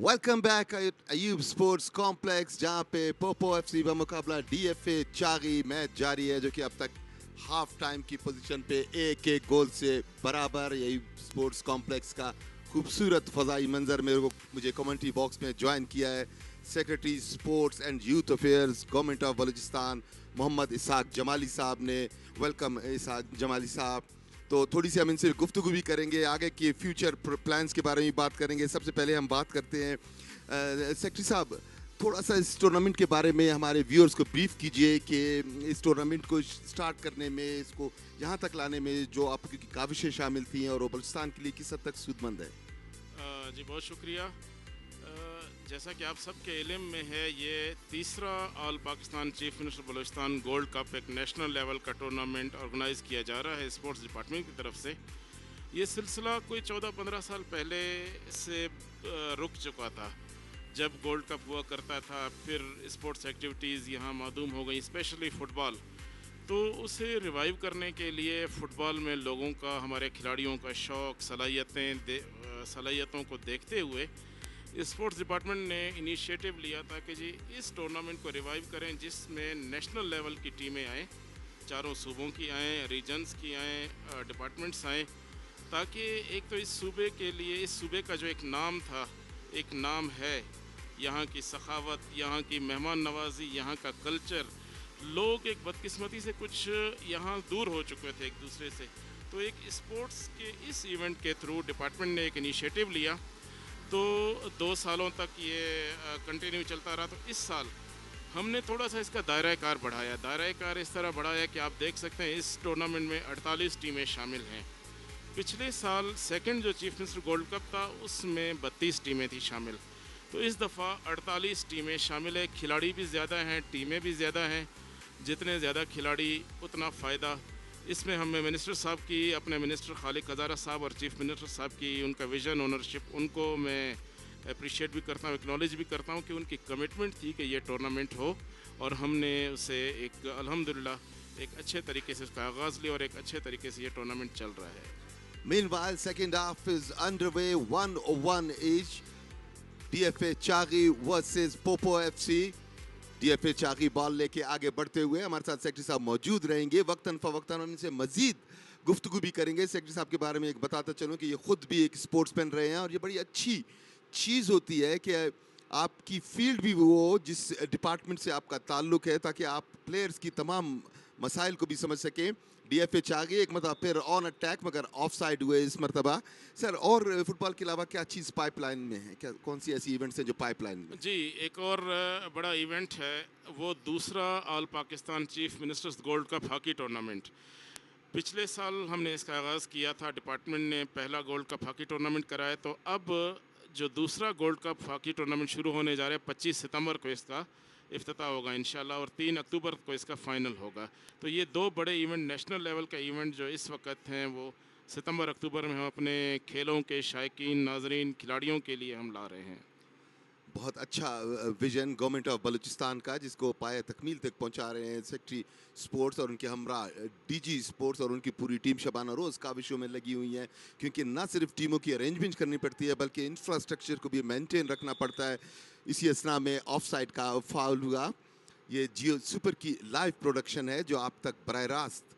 Welcome back Ayub sports complex, जहां पे Poopó FC का मुकाबला डीएफए चागी मैच जारी है, जो कि अब तक हाफ टाइम की पोजीशन पे एक एक गोल से बराबर। यही स्पोर्ट्स कॉम्प्लेक्स का खूबसूरत फ़ज़ाई मंजर मुझे कमेंट्री बॉक्स में ज्वाइन किया है secretary sports and youth affairs government of Balochistan Mohammad Ishaq Jamali sahab ने। वेलकम इसाक जमाली साहब। तो थोड़ी सी हम इनसे गुफ्तगू भी करेंगे, आगे के फ्यूचर प्लान्स के बारे में बात करेंगे। सबसे पहले हम बात करते हैं सेक्रेटरी साहब, थोड़ा सा इस टूर्नामेंट के बारे में हमारे व्यूअर्स को ब्रीफ कीजिए कि इस टूर्नामेंट को स्टार्ट करने में, इसको यहाँ तक लाने में जो आपकी काविशें शामिल थी हैं और वो बलूचिस्तान के लिए किस हद तक सूदमंद है। जी बहुत शुक्रिया। जैसा कि आप सबके इल्म में है, ये तीसरा all Pakistan chief minister Balochistan gold cup एक नेशनल लेवल का टूर्नामेंट ऑर्गेनाइज़ किया जा रहा है स्पोर्ट्स डिपार्टमेंट की तरफ से। ये सिलसिला कोई 14-15 साल पहले से रुक चुका था, जब गोल्ड कप हुआ करता था। फिर स्पोर्ट्स एक्टिविटीज़ यहाँ मादूम हो गई, स्पेशली फ़ुटबॉल। तो उसे रिवाइव करने के लिए फ़ुटबॉल में लोगों का, हमारे खिलाड़ियों का शौक़, सलाहियतों को देखते हुए स्पोर्ट्स डिपार्टमेंट ने इनिशिएटिव लिया था कि जी इस टूर्नामेंट को रिवाइव करें, जिसमें नेशनल लेवल की टीमें आएँ, चारों सूबों की आएँ, रीजन्स की आएँ, डिपार्टमेंट्स आएँ, ताकि एक तो इस सूबे के लिए, इस सूबे का जो एक नाम था, एक नाम है, यहाँ की सखावत, यहाँ की मेहमान नवाजी, यहाँ का कल्चर। लोग एक बदकिस्मती से कुछ यहाँ दूर हो चुके थे एक दूसरे से, तो एक स्पोर्ट्स के इस इवेंट के थ्रू डिपार्टमेंट ने एक इनिशिएटिव लिया। तो 2 सालों तक ये कंटिन्यू चलता रहा। तो इस साल हमने थोड़ा सा इसका दायरा कार बढ़ाया। दायरा कार इस तरह बढ़ाया कि आप देख सकते हैं इस टूर्नामेंट में 48 टीमें शामिल हैं। पिछले साल सेकंड जो चीफ मिनिस्टर गोल्ड कप था, उसमें 32 टीमें थी शामिल। तो इस दफ़ा 48 टीमें शामिल है। खिलाड़ी भी ज़्यादा हैं, टीमें भी ज़्यादा हैं। जितने ज़्यादा खिलाड़ी उतना फ़ायदा। इसमें हमें मिनिस्टर साहब की, अपने मिनिस्टर खालिद हज़ारा साहब और चीफ मिनिस्टर साहब की, उनका विज़न, ओनरशिप, उनको मैं अप्रिशिएट भी करता हूँ, एक्नॉलेज भी करता हूँ कि उनकी कमिटमेंट थी कि ये टूर्नामेंट हो, और हमने उसे एक अल्हम्दुलिल्लाह एक अच्छे तरीके से उसका आगाज़ लिया और एक अच्छे तरीके से ये टूर्नामेंट चल रहा है। Meanwhile, second half is underway, 1-1 each. DFA Chagi versus Popo FC. DFA Chagai ball लेके आगे बढ़ते हुए हमारे साथ सेक्रेटरी साहब मौजूद रहेंगे। वक्तन फवक्तन हम इनसे मजीद गुफ्तगू भी करेंगे। सेक्रेटरी साहब के बारे में एक बताता चलूँ कि ये खुद भी एक स्पोर्ट्समैन रहे हैं, और ये बड़ी अच्छी चीज़ होती है कि आपकी फील्ड भी वो जिस डिपार्टमेंट से आपका ताल्लुक है, ताकि आप प्लेयर्स की तमाम मसाइल को भी समझ सकें। डीएफए चागी एक मरतबा फिर ऑन अटैक, मगर ऑफ साइड हुए इस मरतबा। सर, और फुटबॉल के अलावा क्या चीज़ पाइपलाइन में है, क्या कौन सी ऐसी इवेंट्स हैं जो पाइपलाइन में? जी, एक और बड़ा इवेंट है, वो दूसरा all Pakistan chief ministers gold cup hockey tournament. पिछले साल हमने इसका आगाज़ किया था, डिपार्टमेंट ने पहला गोल्ड कप हॉकी टूर्नामेंट कराया। तो अब जो दूसरा गोल्ड कप हॉकी टूर्नामेंट शुरू होने जा रहा है, 25 सितंबर को इसका इफ्तिताह होगा इंशाल्लाह, और 3 अक्टूबर को इसका फ़ाइनल होगा। तो ये 2 बड़े इवेंट, नेशनल लेवल का इवेंट जो इस वक्त हैं, वो सितंबर अक्टूबर में हम अपने खेलों के शायकीन, नाजरीन, खिलाड़ियों के लिए हम ला रहे हैं। बहुत अच्छा विजन गवर्नमेंट ऑफ बलूचिस्तान का, जिसको पाया तकमील तक पहुंचा रहे हैं सेक्रेटरी स्पोर्ट्स और उनके हमरा डीजी स्पोर्ट्स और उनकी पूरी टीम शबाना रोज़ काविशों में लगी हुई है। क्योंकि ना सिर्फ टीमों की अरेंजमेंट करनी पड़ती है, बल्कि इंफ्रास्ट्रक्चर को भी मेंटेन रखना पड़ता है। इसी असना में ऑफ साइड का फाउल हुआ। ये जियो सुपर की लाइव प्रोडक्शन है, जो आप तक बराह रास्त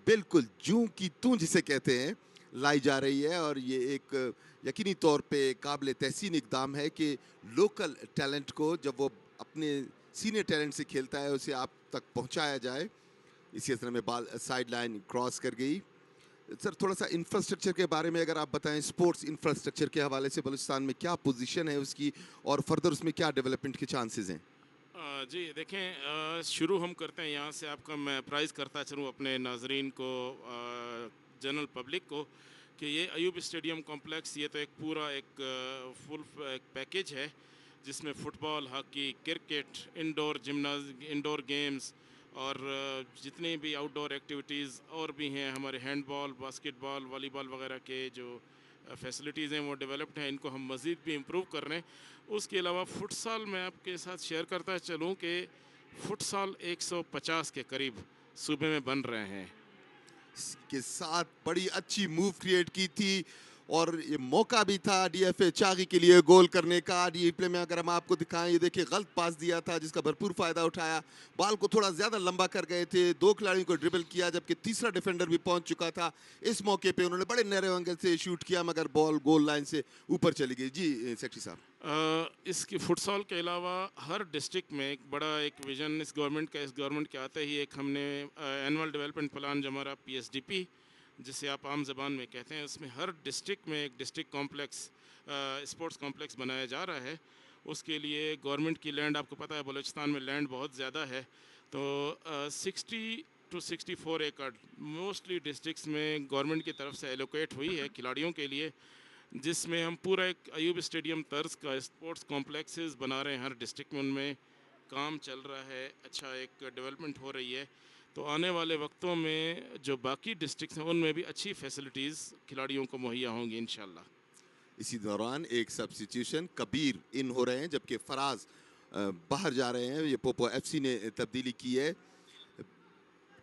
बिल्कुल जूं की तूं जिसे कहते हैं लाई जा रही है। और ये एक यकीनी तौर पे काबिल तहसीन इकदाम है कि लोकल टैलेंट को, जब वो अपने सीनियर टैलेंट से खेलता है, उसे आप तक पहुंचाया जाए। इसी तरह में बाल साइड लाइन क्रॉस कर गई। सर, थोड़ा सा इंफ्रास्ट्रक्चर के बारे में अगर आप बताएं, स्पोर्ट्स इंफ्रास्ट्रक्चर के हवाले से बलूचिस्तान में क्या पोजीशन है उसकी, और फर्दर उसमें क्या डेवलपमेंट के चांसेस हैं? जी देखें, शुरू हम करते हैं यहाँ से। आपका मैं प्राइज़ करता चलूँ अपने नाजरीन को, जनरल पब्लिक को, कि ये अयूब स्टेडियम कॉम्प्लेक्स, ये तो एक पूरा एक फुल एक पैकेज है, जिसमें football, hockey, cricket, indoor games, और जितनी भी आउटडोर एक्टिविटीज़ और भी हैं, हमारे हैंडबॉल, बास्केटबॉल, वॉलीबॉल वगैरह के जो फैसिलिटीज़ हैं वो डेवलप्ड हैं। इनको हम मज़ीद भी इम्प्रूव कर रहे हैं। उसके अलावा फुटसाल मैं आपके साथ शेयर करता चलूँ कि फुटसाल 150 के करीब सूबे में बन रहे हैं। के साथ बड़ी अच्छी मूव क्रिएट की थी और ये मौका भी था डीएफए चागी के लिए गोल करने का। रिप्ले में अगर हम आपको दिखाएं, ये देखिए गलत पास दिया था जिसका भरपूर फायदा उठाया, बॉल को थोड़ा ज्यादा लंबा कर गए थे, दो खिलाड़ियों को ड्रिबल किया जबकि तीसरा डिफेंडर भी पहुंच चुका था। इस मौके पे उन्होंने बड़े नैरो एंगल से शूट किया मगर बॉल गोल लाइन से ऊपर चली गई। जी सेक्रेटरी साहब, इसकी फुटसॉल के अलावा हर डिस्ट्रिक्ट में एक बड़ा एक विजन इस गवर्नमेंट के आते ही एक हमने एनुअल डेवलपमेंट प्लान जो हमारा पीएसडीपी जिसे आप आम ज़बान में कहते हैं, उसमें हर डिस्ट्रिक्ट में एक डिस्ट्रिक्ट कॉम्प्लेक्स स्पोर्ट्स कॉम्प्लेक्स बनाया जा रहा है। उसके लिए गवर्नमेंट की लैंड, आपको पता है बलूचिस्तान में लैंड बहुत ज़्यादा है, तो 60 to 64 एकड़ मोस्टली डिस्ट्रिक्ट्स में गवर्नमेंट की तरफ से एलोकेट हुई है खिलाड़ियों के लिए, जिसमें हम पूरा एक अयूब स्टेडियम तर्ज का स्पोर्ट्स कॉम्प्लेक्सेस बना रहे हैं हर डिस्ट्रिक्ट में। उनमें काम चल रहा है, अच्छा एक डेवलपमेंट हो रही है। तो आने वाले वक्तों में जो बाकी डिस्ट्रिक्ट्स हैं उनमें भी अच्छी फैसिलिटीज़ खिलाड़ियों को मुहैया होंगी इंशाल्लाह। इसी दौरान एक सब्स्टिट्यूशन कबीर इन हो रहे हैं जबकि फराज बाहर जा रहे हैं। ये पोपो एफसी ने तब्दीली की है।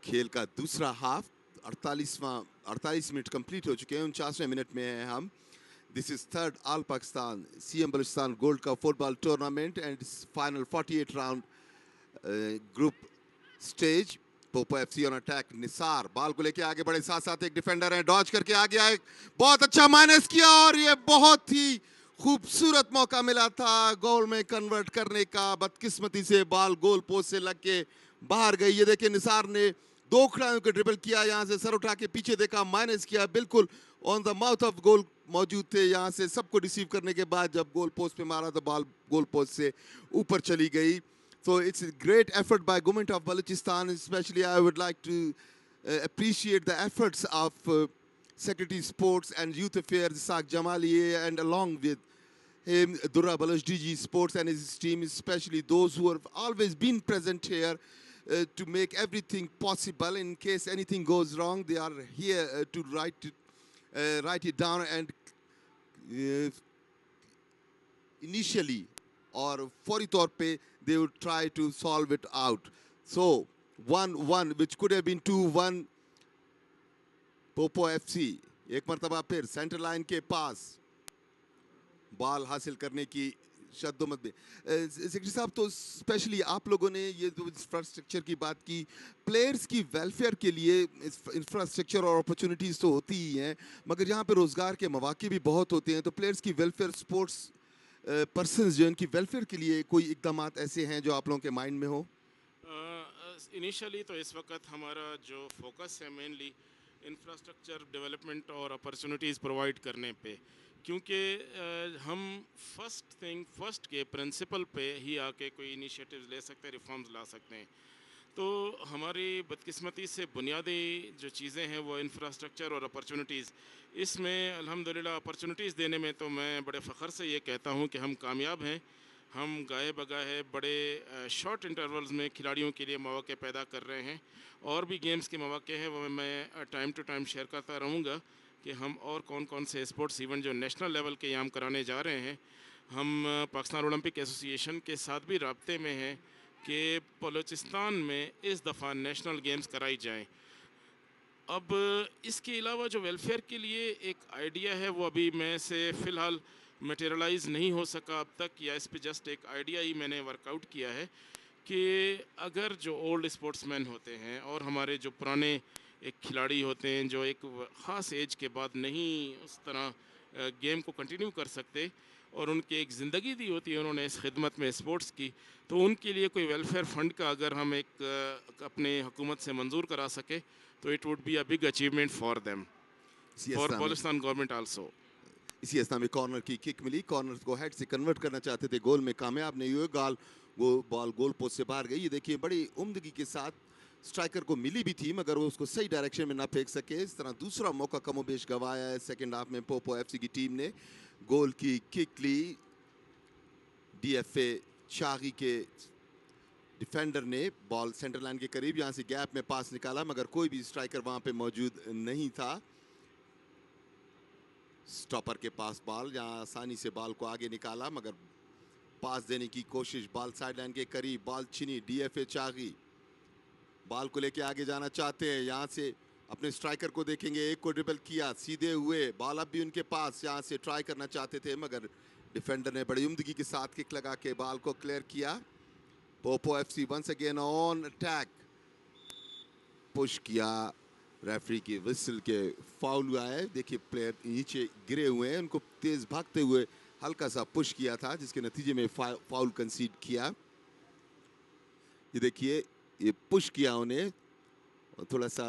खेल का दूसरा हाफ 48 मिनट कंप्लीट हो चुके हैं, 49वें मिनट में हैं हम। This is third all Pakistan CM Balochistan gold cup football tournament and final 48 round group stage. Poopó FC on attack, Nisar ball को लेके आगे बढ़े, साथ साथ एक डिफेंडर है, डॉज करके आगे आए, बहुत अच्छा माइनस किया और ये बहुत ही खूबसूरत मौका मिला था गोल में कन्वर्ट करने का। बदकिस्मती से बॉल गोल पोस्ट से लग के बाहर गई। ये देखिए निसार ने दो खिलाड़ियों को ड्रिबल किया, यहाँ से सर उठा के पीछे देखा, माइनस किया, बिल्कुल on the mouth of goal मौजूद थे। यहाँ से सबको रिसीव करने के बाद जब गोल पोस्ट पे मारा तो बॉल गोल पोस्ट से ऊपर चली गई। So it's a great effort by government of Balochistan. Especially I would like to appreciate the efforts of Secretary Sports and Youth Affairs Isaac Jamali, and along with him Durra Baloch DG Sports and his team, especially those who have always been present here to make everything possible. In case anything goes wrong, they are here to write it down and initially और फौरी तौर पे they would try to solve it out. So 1-1 which could have been 2-1. Poopó FC एक मरतबा फिर centre line के पास ball हासिल करने की शद्दोमत में। सेक्रेटरी साहब, तो स्पेशली आप लोगों ने ये जो इंफ्रास्ट्रक्चर की बात की, प्लेयर्स की वेलफेयर के लिए इंफ्रास्ट्रक्चर और अपॉर्चुनिटीज़ तो होती ही हैं मगर यहाँ पे रोज़गार के मौके भी बहुत होते हैं। तो प्लेयर्स की वेलफेयर, स्पोर्ट्स पर्सन्स जो इनकी वेलफेयर के लिए कोई इकदाम ऐसे हैं जो आप लोगों के माइंड में हो? इनिशियली तो इस वक्त हमारा जो फोकस है मेनली इंफ्रास्ट्रक्चर डेवलपमेंट और अपॉर्चुनिटीज़ प्रोवाइड करने पे, क्योंकि हम फर्स्ट के प्रिंसिपल पे ही आके कोई इनिशिएटिव्स ले सकते हैं, रिफॉर्म्स ला सकते हैं। तो हमारी बदकिस्मती से बुनियादी जो चीज़ें हैं वो इंफ्रास्ट्रक्चर और अपॉर्चुनिटीज़, इसमें अल्हम्दुलिल्लाह अपॉर्चुनिटीज़ देने में तो मैं बड़े फ़ख्र से ये कहता हूँ कि हम कामयाब हैं। हम गाए बगाए बड़े शॉर्ट इंटरवल्स में खिलाड़ियों के लिए मौके पैदा कर रहे हैं। और भी गेम्स के मौके हैं वो मैं टाइम टू टाइम शेयर करता रहूँगा कि हम और कौन कौन से स्पोर्ट्स इवेंट जो नेशनल लेवल के यहाँ कराने जा रहे हैं। हम पाकिस्तान ओलंपिक एसोसिएशन के साथ भी राब्ते में हैं कि बलूचिस्तान में इस दफ़ा नेशनल गेम्स कराई जाएं। अब इसके अलावा जो वेलफेयर के लिए एक आइडिया है वो अभी मैं से फ़िलहाल मटेरियलाइज़ नहीं हो सका अब तक, या इस पे जस्ट एक आइडिया ही मैंने वर्कआउट किया है कि अगर जो ओल्ड स्पोर्ट्समैन होते हैं और हमारे जो पुराने एक खिलाड़ी होते हैं जो एक ख़ास एज के बाद नहीं उस तरह गेम को कंटिन्यू कर सकते और उनकी एक ज़िंदगी दी होती है उन्होंने इस खिदमत में स्पोर्ट्स की, तो उनके लिए कोई वेलफेयर फ़ंड का अगर हम एक अपने हुकूमत से मंजूर करा सके तो it would be a big achievement for them, for Balochistan government also. इसी अवस्था में कॉर्नर की किक मिली, कॉर्नर को हेड से कन्वर्ट करना चाहते थे, गोल में कामयाब नहीं हुए, बॉल गोल पोस्ट से बाहर गई। ये देखिए बड़ी उम्दगी के साथ स्ट्राइकर को मिली भी थी मगर वो उसको सही डायरेक्शन में ना फेंक सके। इस तरह दूसरा मौका कमोबेश गवाया है सेकंड हाफ में पोपो एफसी की टीम ने। गोल की किक ली, डीएफए चागी के डिफेंडर ने बॉल सेंटर लाइन के करीब, यहाँ से गैप में पास निकाला मगर कोई भी स्ट्राइकर वहां पे मौजूद नहीं था। स्टॉपर के पास बॉल, यहाँ आसानी से बॉल को आगे निकाला मगर पास देने की कोशिश, बॉल साइड लाइन के करीब, बॉल छिनी, डीएफए चागी बॉल को लेके आगे जाना चाहते हैं, यहाँ से अपने स्ट्राइकर को देखेंगे, एक को ड्रिबल किया, सीधे हुए, बॉल अब भी उनके पास, यहाँ से ट्राई करना चाहते थे मगर डिफेंडर ने बड़ी उम्दगी के साथ किक लगा के बॉल को क्लियर किया। Popo FC once again on attack, push किया, रेफरी की विसल के फाउल हुआ है। देखिए प्लेयर नीचे गिरे हुए हैं, उनको तेज भागते हुए हल्का सा पुश किया था जिसके नतीजे में फाउल कंसीड किया। ये देखिए ये पुश किया उन्हें, थोड़ा सा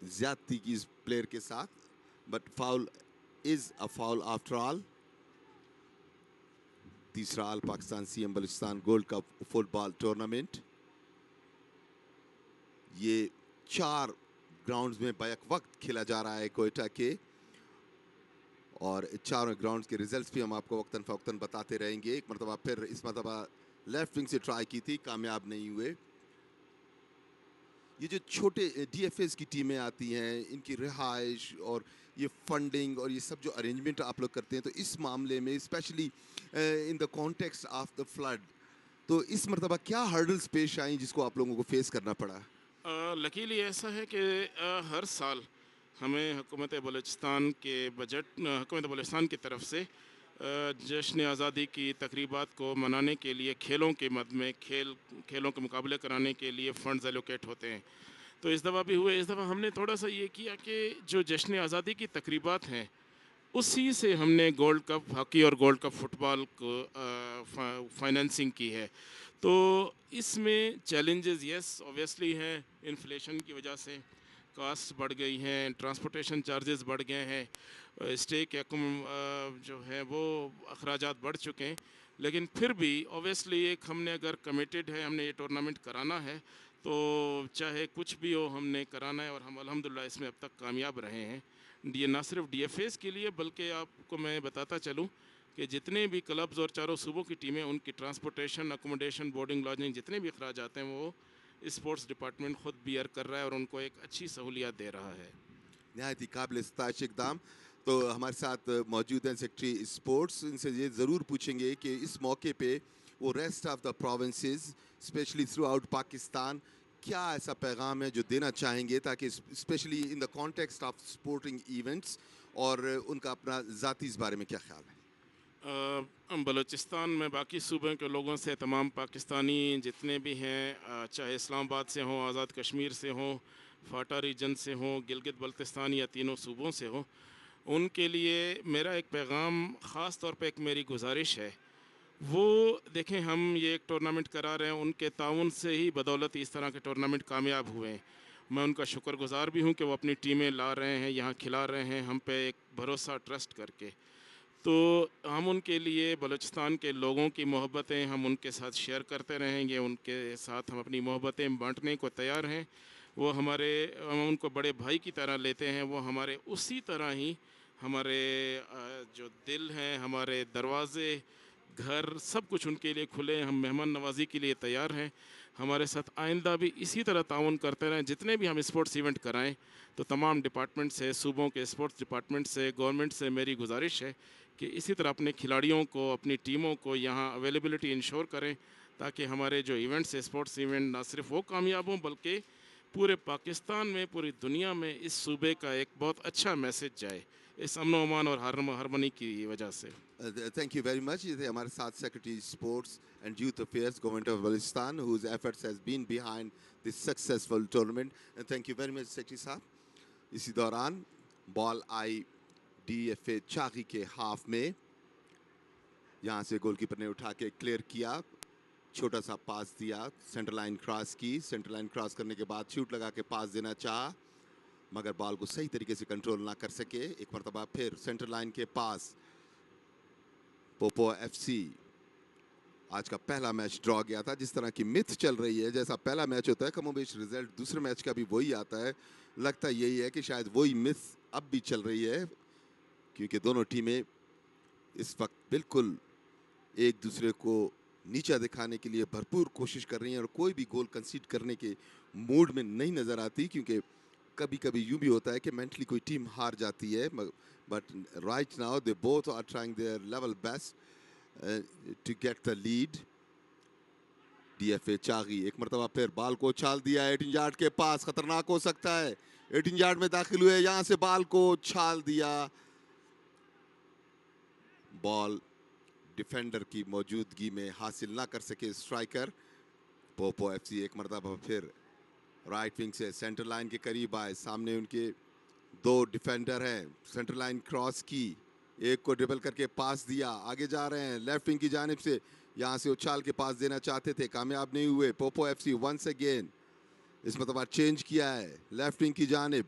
ज्यादती की इस प्लेयर के साथ, but foul is a foul after all. तीसरा all Pakistan CM Balochistan gold cup football tournament, ये 4 ग्राउंड्स में बैक वक्त खेला जा रहा है कोयटा के, और चारों ग्राउंड्स के रिजल्ट्स भी हम आपको वक्तन फवक्तन बताते रहेंगे। एक मरतबा फिर इस मरतबा लेफ्ट विंग से ट्राई की थी, कामयाब नहीं हुए। ये जो छोटे डीएफएस की टीमें आती हैं, इनकी रिहाइश और ये फंडिंग और ये सब जो अरेंजमेंट आप लोग करते हैं, तो इस मामले में specially in the context of the flood, तो इस मरतबा क्या हर्डल्स पेश आई जिसको आप लोगों को फेस करना पड़ा? लकीली ऐसा है कि हर साल हमें हुकूमत बलूचिस्तान के बजट, हुकूमत बलूचिस्तान की तरफ से जश्न आज़ादी की तकरीबात को मनाने के लिए खेलों के मद में खेलों के मुकाबले कराने के लिए फ़ंड्स एलोकेट होते हैं। तो इस दफ़ा भी हुए। इस दफ़ा हमने थोड़ा सा ये किया कि जो जश्न आज़ादी की तकरीबात हैं उसी से हमने गोल्ड कप हॉकी और गोल्ड कप फुटबॉल को फाइनेंसिंग की है। तो इसमें चैलेंजेस यस ऑब्वियसली हैं, इन्फ्लेशन की वजह से कास्ट बढ़ गई हैं, ट्रांसपोर्टेशन चार्जेस बढ़ गए हैं, स्टेक जो है वो अखराजात बढ़ चुके हैं, लेकिन फिर भी ऑब्वियसली एक हमने अगर कमिटेड है, हमने ये टूर्नामेंट कराना है, तो चाहे कुछ भी हो हमने कराना है, और हम अल्हम्दुलिल्लाह इसमें अब तक कामयाब रहे हैं। ये ना सिर्फ डीएफएस के लिए बल्कि आपको मैं बताता चलूँ कि जितने भी क्लब्स और चारों सूबों की टीमें, उनकी ट्रांसपोर्टेशन, अकोमोडेशन, बोर्डिंग, लॉजिंग, जितने भी अखराजात हैं वो स्पोर्ट्स डिपार्टमेंट ख़ुद बियर कर रहा है और उनको एक अच्छी सहूलियत दे रहा है। नहायत ही काबिल इस्ताइश इक़दाम। तो हमारे साथ मौजूद हैं सेक्रेटरी स्पोर्ट्स, इनसे ये ज़रूर पूछेंगे कि इस मौके पे वो rest of the provinces specially through out Pakistan क्या ऐसा पैगाम है जो देना चाहेंगे, ताकि specially in the context of sporting events, और उनका अपना ज़ाती इस बारे में क्या ख्याल है? बलूचिस्तान में बाकी सूबों के लोगों से, तमाम पाकिस्तानी जितने भी हैं, चाहे इस्लामाबाद से हों, आज़ाद कश्मीर से हों, फाटा रीजन से हों, गिलगित बल्तिस्तान या तीनों सूबों से हों, उनके लिए मेरा एक पैगाम, ख़ास तौर पे एक मेरी गुजारिश है। वो देखें, हम ये एक टूर्नामेंट करा रहे हैं, उनके ताउन से ही बदौलत इस तरह के टूर्नामेंट कामयाब हुए हैं। मैं उनका शुक्रगुज़ार भी हूँ कि वो अपनी टीमें ला रहे हैं, यहाँ खिला रहे हैं, हम पे एक भरोसा ट्रस्ट करके। तो हम उनके लिए बलूचिस्तान के लोगों की मोहब्बतें हम उनके साथ शेयर करते रहेंगे, उनके साथ हम अपनी मोहब्बतें बांटने को तैयार हैं। वो हमारे, हम उनको बड़े भाई की तरह लेते हैं, वो हमारे उसी तरह ही हमारे जो दिल हैं, हमारे दरवाज़े, घर, सब कुछ उनके लिए खुले हैं। हम मेहमान नवाज़ी के लिए तैयार हैं। हमारे साथ आइंदा भी इसी तरह ताउन करते रहें। जितने भी हम स्पोर्ट्स इवेंट कराएं, तो तमाम डिपार्टमेंट से, सूबों के स्पोर्ट्स डिपार्टमेंट से, गवर्नमेंट से मेरी गुजारिश है कि इसी तरह अपने खिलाड़ियों को, अपनी टीमों को यहाँ अवेलेबिलिटी इंश्योर करें, ताकि हमारे जो इवेंट्स हैं, स्पोर्ट्स इवेंट, ना सिर्फ वो कामयाब हों बल्कि पूरे पाकिस्तान में, पूरी दुनिया में इस सूबे का एक बहुत अच्छा मैसेज जाए, इस अमन अमान और हारमनी की वजह से। Thank you very much. ये थे हमारे साथ secretary sports and youth affairs government of Balochistan, whose efforts has been behind this successful tournament. And thank you very much secretary साहब। इसी दौरान बॉल आई डीएफए चाकी के हाफ में, यहाँ से गोलकीपर ने उठा के क्लियर किया, छोटा सा पास दिया, सेंटर लाइन क्रॉस की, सेंटर लाइन क्रॉस करने के बाद शूट लगा के पास देना चाहा, मगर बॉल को सही तरीके से कंट्रोल ना कर सके। एक मरतबा फिर सेंटर लाइन के पास पोपो एफसी, आज का पहला मैच ड्रॉ गया था। जिस तरह की मिथ चल रही है, जैसा पहला मैच होता है कमोबेश रिजल्ट दूसरे मैच का भी वही आता है, लगता यही है कि शायद वही मिथ अब भी चल रही है, क्योंकि दोनों टीमें इस वक्त बिल्कुल एक दूसरे को नीचा दिखाने के लिए भरपूर कोशिश कर रही हैं, और कोई भी गोल कंसीड करने के मूड में नहीं नज़र आती, क्योंकि कभी कभी यूं भी होता है कि मेंटली कोई टीम हार जाती है, but right now they both are trying their level best to get the lead. DFA Chagai एक मरतबा फिर बॉल को उछाल दिया, 18 यार्ड के पास, खतरनाक हो सकता है, 18 यार्ड में दाखिल हुए, यहां से बॉल को छाल दिया। बॉल डिफेंडर की मौजूदगी में हासिल ना कर सके स्ट्राइकर। पोपो एफसी एक मरतबा फिर राइट विंग से सेंटर लाइन के करीब आए। सामने उनके दो डिफेंडर हैं। सेंटर लाइन क्रॉस की, एक को ड्रिबल करके पास दिया, आगे जा रहे हैं लेफ्ट विंग की जानिब से। यहां से उछाल के पास देना चाहते थे, कामयाब नहीं हुए। पोपो एफसी वंस अगेन इस मरतबा चेंज किया है लेफ्ट विंग की जानिब।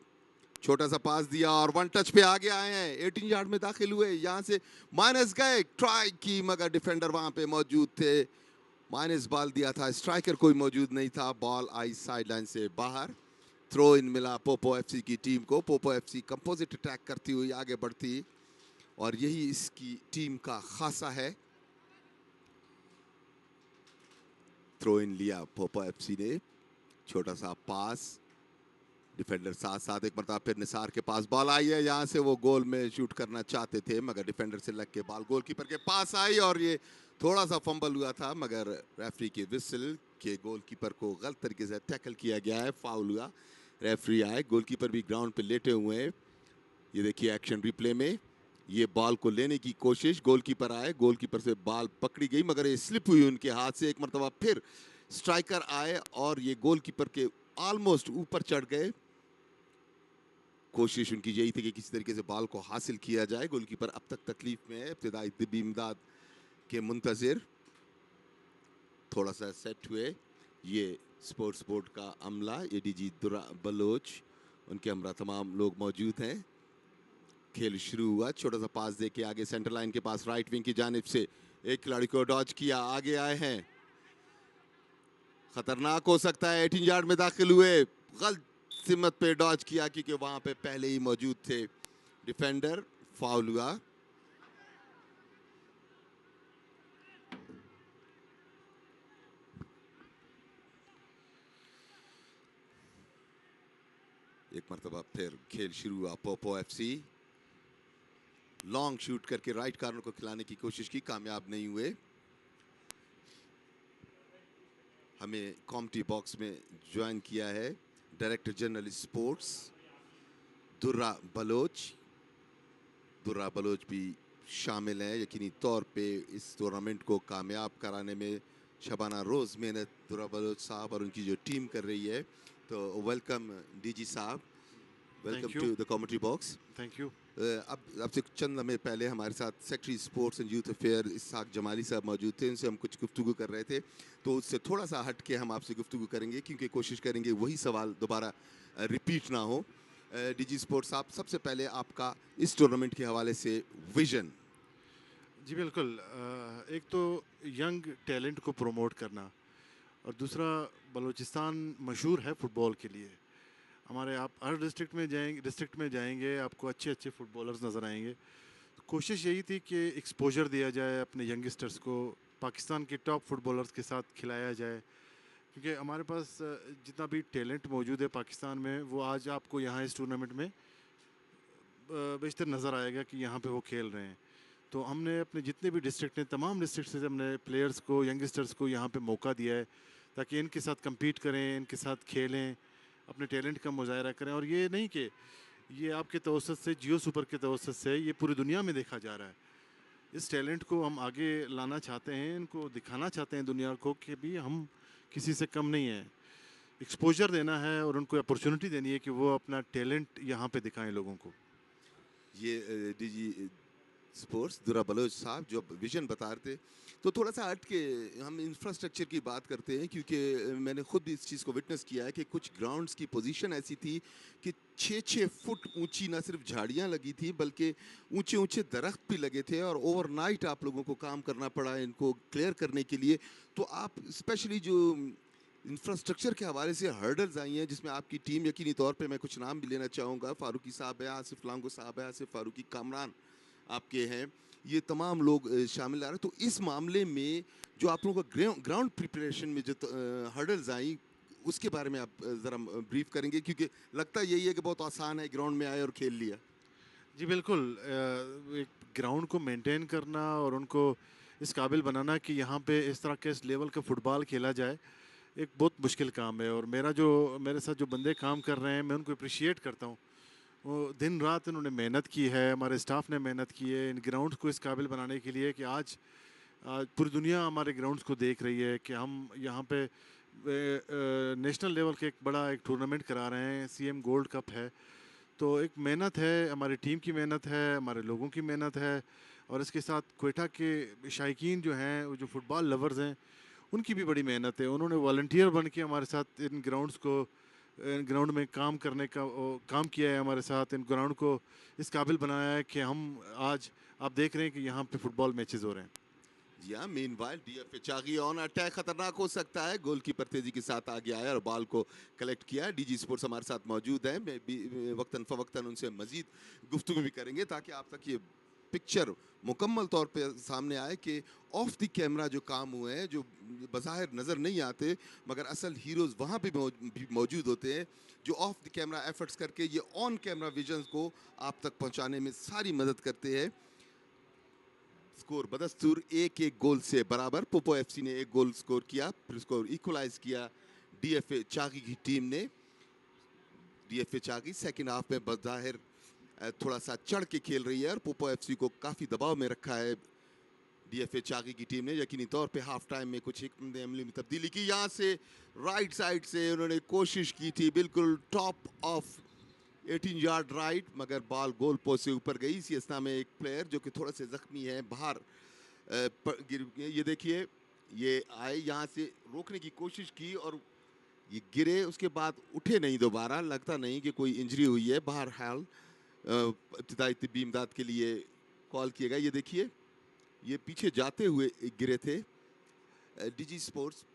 छोटा सा पास दिया और वन टच पे आगे आए हैं। 18 यार्ड में दाखिल हुए, यहां से माइनस गए, ट्राई की मगर डिफेंडर वहां पे मौजूद थे। माइनस बॉल दिया था, स्ट्राइकर कोई मौजूद नहीं था। बॉल आई साइड लाइन से बाहर। थ्रो इन मिला पोपो एफसी की टीम को। पोपो एफसी कंपोजिट अटैक करती हुई आगे बढ़ती और यही इसकी टीम का खासा है। थ्रो इन लिया पोपो एफसी ने, छोटा सा पास, डिफेंडर साथ साथ एक मरतबा फिर निसार के पास बॉल आई है। यहां से वो गोल में शूट करना चाहते थे मगर डिफेंडर से लग के बॉल गोलकीपर के पास आई और ये थोड़ा सा फंबल हुआ था मगर रेफरी के विसल के गोलकीपर को गलत तरीके से टैकल किया गया है, फाउल हुआ। रेफरी आए, गोलकीपर भी ग्राउंड पे लेटे हुए हैं। ये देखिए एक्शन रिप्ले में, ये बॉल को लेने की कोशिश, गोलकीपर आए, गोलकीपर से बॉल पकड़ी गई मगर ये स्लिप हुई उनके हाथ से। एक मरतबा फिर स्ट्राइकर आए और ये गोलकीपर के ऑलमोस्ट ऊपर चढ़ गए। कोशिश उनकी यही थी कि किसी तरीके से बॉल को हासिल किया जाए। गोलकीपर अब तक तकलीफ में है, इब्तिदाई तिब्बी इमदाद के मुंतजिर। थोड़ा सा सेट हुए ये स्पोर्ट्स बोर्ड का अमला, एडीजी दुर्रा बलोच, उनके हमरा तमाम लोग मौजूद हैं। खेल शुरू हुआ, छोटा सा पास दे के आगे सेंटर लाइन के पास राइट विंग की जानिब से एक खिलाड़ी को डॉज किया, आगे आए हैं, खतरनाक हो सकता है। 18 यार्ड में दाखिल हुए, गलत सिमत पे डॉज किया क्योंकि वहां पे पहले ही मौजूद थे डिफेंडर, फाउल हुआ। एक मरतबा फिर खेल शुरू हुआ। पोपो एफसी लॉन्ग शूट करके राइट कॉर्नर को खिलाने की कोशिश की, कामयाब नहीं हुए। हमें कॉमेंट्री बॉक्स में ज्वाइन किया है director general sports Durra Baloch. Durra Baloch भी शामिल हैं यकीनी तौर पे इस टूर्नामेंट को कामयाब कराने में। शबाना रोज मेहनत दुर्रा बलोच साहब और उनकी जो टीम कर रही है। तो वेलकम डीजी साहब, welcome to the commentary box. Thank you. अब आपसे चंद लम्हे पहले हमारे साथ secretary sports and youth affair Ishaq Jamali साहब मौजूद थे, उनसे हम कुछ गुफ्तगू कर रहे थे। तो उससे थोड़ा सा हट के हम आपसे गुफ्तगू करेंगे क्योंकि कोशिश करेंगे वही सवाल दोबारा रिपीट ना हो। डीजी स्पोर्ट्स साहब, सबसे पहले आपका इस टूर्नामेंट के हवाले से विजन। जी बिल्कुल, एक तो यंग टैलेंट को प्रमोट करना और दूसरा बलूचिस्तान मशहूर है फुटबॉल के लिए। हमारे आप हर डिस्ट्रिक्ट में जाएंगे आपको अच्छे अच्छे फुटबॉलर्स नज़र आएंगे। तो कोशिश यही थी कि एक्सपोजर दिया जाए अपने यंगस्टर्स को, पाकिस्तान के टॉप फुटबॉलर्स के साथ खिलाया जाए, क्योंकि हमारे पास जितना भी टैलेंट मौजूद है पाकिस्तान में वो आज आपको यहाँ इस टूर्नामेंट में बेशतर नज़र आएगा कि यहाँ पे वो खेल रहे हैं। तो हमने अपने जितने भी डिस्ट्रिक्ट हैं, तमाम डिस्ट्रिक्ट से हमने प्लेयर्स को, यंगस्टर्स को यहाँ पे मौका दिया है ताकि इनके साथ कम्पीट करें, इनके साथ खेलें, अपने टैलेंट का मुजाहरा करें। और ये नहीं कि ये आपके तवसत से, जियो सुपर के तवसत से ये पूरी दुनिया में देखा जा रहा है। इस टैलेंट को हम आगे लाना चाहते हैं, इनको दिखाना चाहते हैं दुनिया को कि भी हम किसी से कम नहीं है। एक्सपोजर देना है और उनको अपॉर्चुनिटी देनी है कि वो अपना टैलेंट यहाँ पे दिखाएं लोगों को। ये डीजी स्पोर्ट्स दुर्रा बलोच साहब जो विजन बता रहे थे, तो थोड़ा सा हट के हम इंफ्रास्ट्रक्चर की बात करते हैं क्योंकि मैंने खुद भी इस चीज़ को विटनेस किया है कि कुछ ग्राउंड्स की पोजीशन ऐसी थी कि 6-6 फुट ऊंची न सिर्फ झाड़ियां लगी थी बल्कि ऊंचे ऊंचे दरख्त भी लगे थे और ओवरनाइट आप लोगों को काम करना पड़ा इनको क्लियर करने के लिए। तो आप स्पेशली जो इंफ्रास्ट्रक्चर के हवाले से हर्डल्स आई हैं जिसमें आपकी टीम, यकीनी तौर पे मैं कुछ नाम भी लेना चाहूँगा, फारूकी साहब है, आसिफ लांगो साहब है, आसिफ फारूकी, कामरान आपके हैं, ये तमाम लोग शामिल आ रहे हैं। तो इस मामले में जो आप लोगों का ग्राउंड प्रिपरेशन में जो हर्डल्स आई उसके बारे में आप ज़रा ब्रीफ करेंगे क्योंकि लगता यही है कि बहुत आसान है, ग्राउंड में आए और खेल लिया। जी बिल्कुल, एक ग्राउंड को मेंटेन करना और उनको इस काबिल बनाना कि यहाँ पे इस तरह के इस लेवल का फुटबॉल खेला जाए, एक बहुत मुश्किल काम है। और मेरे साथ जो बंदे काम कर रहे हैं, मैं उनको अप्रिशिएट करता हूँ। वो दिन रात इन्होंने मेहनत की है, हमारे स्टाफ ने मेहनत की है इन ग्राउंड्स को इस काबिल बनाने के लिए कि आज आज पूरी दुनिया हमारे ग्राउंड्स को देख रही है कि हम यहाँ पे नेशनल लेवल के एक बड़ा एक टूर्नामेंट करा रहे हैं, सीएम गोल्ड कप है। तो एक मेहनत है, हमारी टीम की मेहनत है, हमारे लोगों की मेहनत है, और इसके साथ क्वेटा के शायकीन जो हैं, वो जो फुटबॉल लवर्स हैं, उनकी भी बड़ी मेहनत है। उन्होंने वॉलंटियर बन के हमारे साथ इन ग्राउंड्स को इन ग्राउंड में काम करने का काम किया है, हमारे साथ इन ग्राउंड को इस काबिल बनाया है कि हम आज आप देख रहे हैं कि यहाँ पे फुटबॉल मैचेस हो रहे हैं। जी हाँ, meanwhile DFA Chagai on attack खतरनाक हो सकता है। गोलकीपर तेजी के साथ आगे आया और बॉल को कलेक्ट किया। डीजी स्पोर्ट्स हमारे साथ मौजूद है, मैं भी वक्तन फवक्तन उनसे मजीद गुफ्तगू भी करेंगे ताकि आप तक ये पिक्चर मुकम्मल तौर पे सामने आए कि ऑफ द कैमरा जो काम हुए हैं, जो बज़ाहिर नज़र नहीं आते मगर असल हीरोज़ वहाँ पे भी मौजूद होते हैं, जो ऑफ द कैमरा एफर्ट्स करके ये ऑन कैमरा विजन्स को आप तक पहुँचाने में सारी मदद करते हैं। स्कोर बदस्तूर 1-1 गोल से बराबर। पोपो एफसी ने एक गोल स्कोर किया, फिर स्कोर इक्वलाइज किया डीएफए चागी की टीम ने। डीएफए चागी सेकंड हाफ में बज़ाहिर थोड़ा सा चढ़ के खेल रही है और पोपो एफसी को काफ़ी दबाव में रखा है डीएफए चागी की टीम ने। यकीनी तौर पे हाफ टाइम में कुछ हिकमत अमली में तब्दीली की। यहाँ से राइट साइड से उन्होंने कोशिश की थी, बिल्कुल टॉप ऑफ 18 यार्ड राइट, मगर बॉल गोल पोस्ट से ऊपर गई। इसी अस्ना में एक प्लेयर जो कि थोड़ा से जख्मी है बाहर गिर गए। ये देखिए, ये आए यहाँ से रोकने की कोशिश की और ये गिरे, उसके बाद उठे नहीं दोबारा। लगता नहीं कि कोई इंजरी हुई है। बहरहाल इब्तिदाई तिब्बी इमदाद के लिए कॉल किया गया। ये देखिए, ये पीछे जाते हुए गिरे थे। डीजी स्पोर्ट्स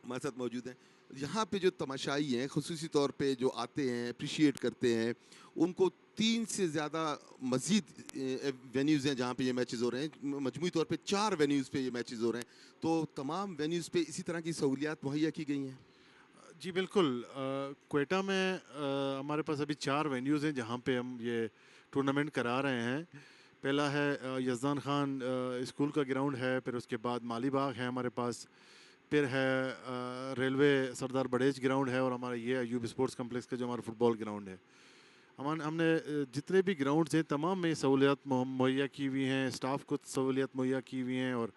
हमारे साथ मौजूद हैं। यहाँ पे जो तमाशाई हैं, खुसूसी तौर पे जो आते हैं, अप्रिशिएट करते हैं, उनको 3 से ज़्यादा मज़ीद वेन्यूज़ हैं जहाँ पे ये मैचेस हो रहे हैं। मजमूई तौर पे 4 वेन्यूज़ पे ये मैचेस हो रहे हैं। तो तमाम वेन्यूज़ पे इसी तरह की सहूलियात मुहैया की गई हैं। जी बिल्कुल। क्वेटा में हमारे पास अभी 4 वेन्यूज़ हैं जहाँ पे हम ये टूर्नामेंट करा रहे हैं। पहला है यज़दान खान स्कूल का ग्राउंड है, फिर उसके बाद माली बाग है हमारे पास, फिर है रेलवे सरदार बड़ेज ग्राउंड है, और हमारा ये अयूब स्पोर्ट्स कम्प्लेक्स का जो हमारा फुटबॉल ग्राउंड है। हमने जितने भी ग्राउंड्स हैं तमाम में सहूलियात मुहैया की हुई हैं, स्टाफ को सहूलियात मुहैया की हुई हैं, और